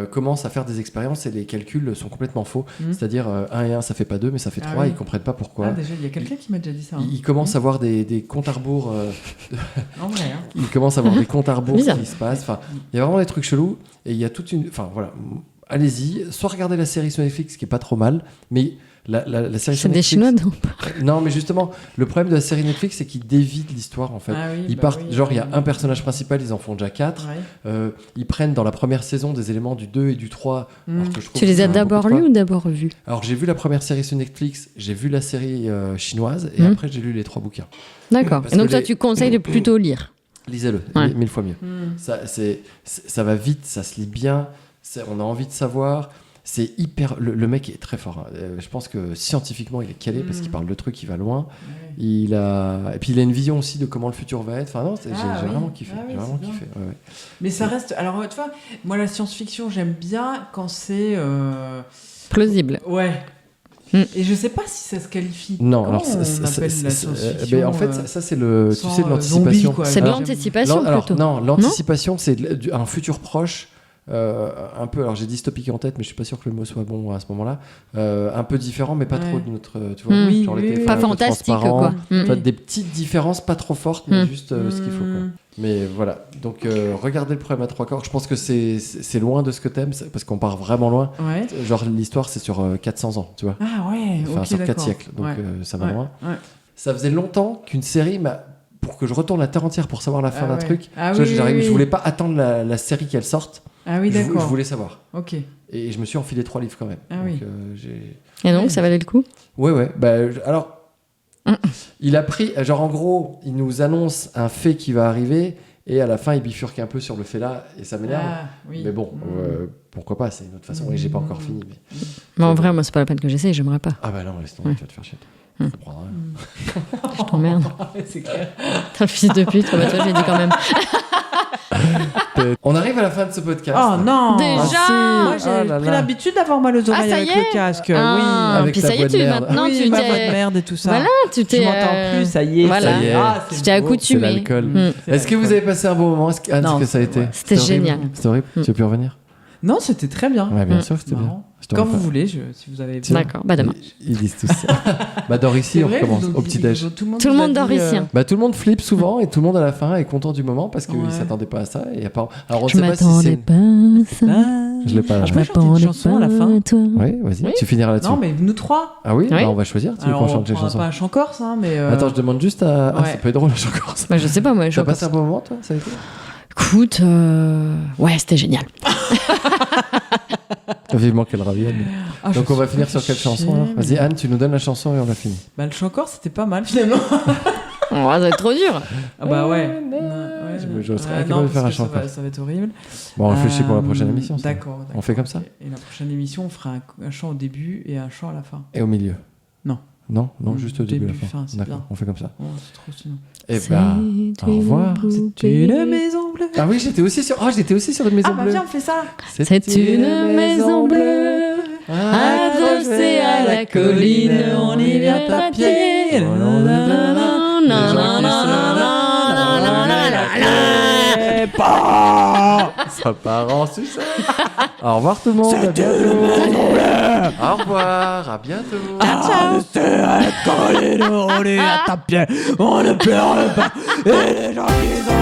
commencent à faire des expériences et les calculs sont complètement faux. C'est-à-dire 1 et 1 ça fait pas 2 mais ça fait 3, oui. ils comprennent pas pourquoi. Ah, déjà, il y a quelqu'un qui m'a déjà dit ça. hein. Ils commencent à avoir des comptes à rebours. En vrai, hein. Ils commencent à avoir des comptes à rebours Bizarre. qui se passent. Enfin, il y a vraiment des trucs chelous et il y a toute une. Enfin voilà, allez-y. Soit regardez la série sur Netflix qui est pas trop mal, mais la série sur C'est des Netflix. Chinois, non? Non, mais justement, le problème de la série Netflix, c'est qu'ils dévident l'histoire en fait. Ah oui, Ils bah partent, oui, genre il y a oui. un personnage principal, ils en font déjà 4. Ouais. Ils prennent dans la première saison des éléments du 2 et du 3. alors que je trouve Tu les que as c'est d'abord beaucoup lus trop. ou d'abord vus? Alors j'ai vu la première série sur Netflix, j'ai vu la série chinoise et après j'ai lu les 3 bouquins. D'accord. Parce Et donc que toi, les- tu conseilles de plutôt lire. Lisez-le, Ouais. 1000 fois mieux. Ça va vite, ça se lit bien, on a envie de savoir. C'est hyper. Le mec est très fort. Je pense que scientifiquement, il est calé parce qu'il parle de trucs qui va loin. Et puis il a une vision aussi de comment le futur va être. Enfin, non, j'ai vraiment kiffé. J'ai vraiment kiffé. Ouais. Mais ça reste. Alors, tu vois, moi, la science-fiction, j'aime bien quand c'est. Plausible. Ouais. Et je sais pas si ça se qualifie. Non, comment alors on appelle la science-fiction en fait, ça c'est le, tu sais, de zombie, l'anticipation. quoi. C'est de l'anticipation plutôt. Non, l'anticipation, c'est un futur proche. Un peu, alors j'ai dystopique en tête, mais je suis pas sûr que le mot soit bon à ce moment-là. Un peu différent, mais pas trop de notre, tu vois, genre les téléphones pas un peu fantastique, transparents. quoi. Enfin, des petites différences, pas trop fortes, mais juste ce qu'il faut, quoi. Mais voilà, donc regardez le problème à 3 corps. Je pense que c'est loin de ce que t'aimes, parce qu'on part vraiment loin. Ouais. Genre l'histoire, c'est sur 400 ans, tu vois. Ah ouais, Enfin, ok, sur 4 d'accord. siècles, donc ça va loin. Ouais. Ça faisait longtemps qu'une série pour que je retourne la terre entière pour savoir la fin d'un truc. Ah Je voulais pas attendre la série qu'elle sorte. Ah oui, d'accord. Je voulais savoir. Ok. Et je me suis enfilé 3 livres quand même. Ah donc, oui. Et donc, ça valait le coup? Ouais. Alors, il a pris... Genre, en gros, il nous annonce un fait qui va arriver, et à la fin, il bifurque un peu sur le fait là, et ça m'énerve. Ah, oui. Mais bon, pourquoi pas, c'est une autre façon. Et j'ai pas encore fini. Mais en vrai, moi, c'est pas la peine que j'essaye, j'aimerais pas. Ah bah non, laisse tomber, tu vas te faire chier. Je comprends rien. Je t'emmerde. C'est clair. T'es un fils de pute, bah toi, j'ai dit quand même. On arrive à la fin de ce podcast. Oh non. Déjà Moi, j'ai pris l'habitude d'avoir mal aux oreilles ça avec y est. le casque. Ah, avec puis ta ça y voix est, de merde. maintenant, Oui, tu ma t'es... voix de merde et tout ça. Voilà, tu Je t'es... m'entends plus, ça y est. Voilà. Ça y est. Ah, Tu t'es C'est accoutumé. l'alcool. Mm. Est-ce que vous avez passé un bon moment? Anne, Non, est-ce que ça a été? ouais. C'était génial. C'était horrible. Tu veux plus revenir? Non, c'était très bien. Ouais, bien sûr, c'était bien. Marrant. Je t'aurais Quand pas- vous voulez, si vous avez... D'accord, bah demain. Ils disent tous ça. Bah dors ici, C'est on vrai, recommence vous au petit-déj. Tout le monde, Tout le vous a monde dort dit, ici, hein. Bah tout le monde flippe souvent et tout le monde à la fin est content du moment parce qu'il Ouais. s'attendait pas à ça. Et alors on ne Je sait pas si m'attendais c'est... pas à ça. Ah. Je l'ai pas là. Je peux chanter une chanson à la fin. toi. Oui, vas-y, Oui. tu finiras là-dessus. Non, mais nous trois. Ah oui, Oui. Bah, on va choisir. Tu veux Alors, qu'on on chante une prendra chanson? pas un chant corse, hein, mais... Attends, je demande juste à... Ah, Ouais. ça peut être drôle, le chant corse. Bah, je sais pas, moi. T'as passé un bon moment, toi? Ça a été? Écoute, ouais, c'était génial. Vivement qu'elle revienne. Ah, Donc je on va suis finir sur quelle chanson alors? Vas-y Anne, tu nous donnes la chanson et on la finit. Bah, le chant corse, c'était pas mal, finalement. Oh, ça va être trop dur. Ah bah ouais. Je serais incapable non, de faire parce un chant que ça va- corse. ça va être horrible. Bon, on réfléchit pour la prochaine émission. ça. D'accord. On fait comme ça? Ok. Et la prochaine émission, on fera un chant au début et un chant à la fin. Et au milieu? Non. Non, juste au début, à la Début, fin. fin, c'est D'accord, bien. on fait comme ça. Oh, c'est trop sinon. Et bah, au revoir. C'est une maison bleue. Ah oui, j'étais aussi sur une maison Ah bah bleue. viens, on fait ça. C'est une maison bleue, adossée à la colline, on y vient à pied. Ça part en sucette. Au revoir tout le monde, à bientôt. Au revoir, à bientôt. On est à ta pied, on ne pleure pas. Et les gens qui sont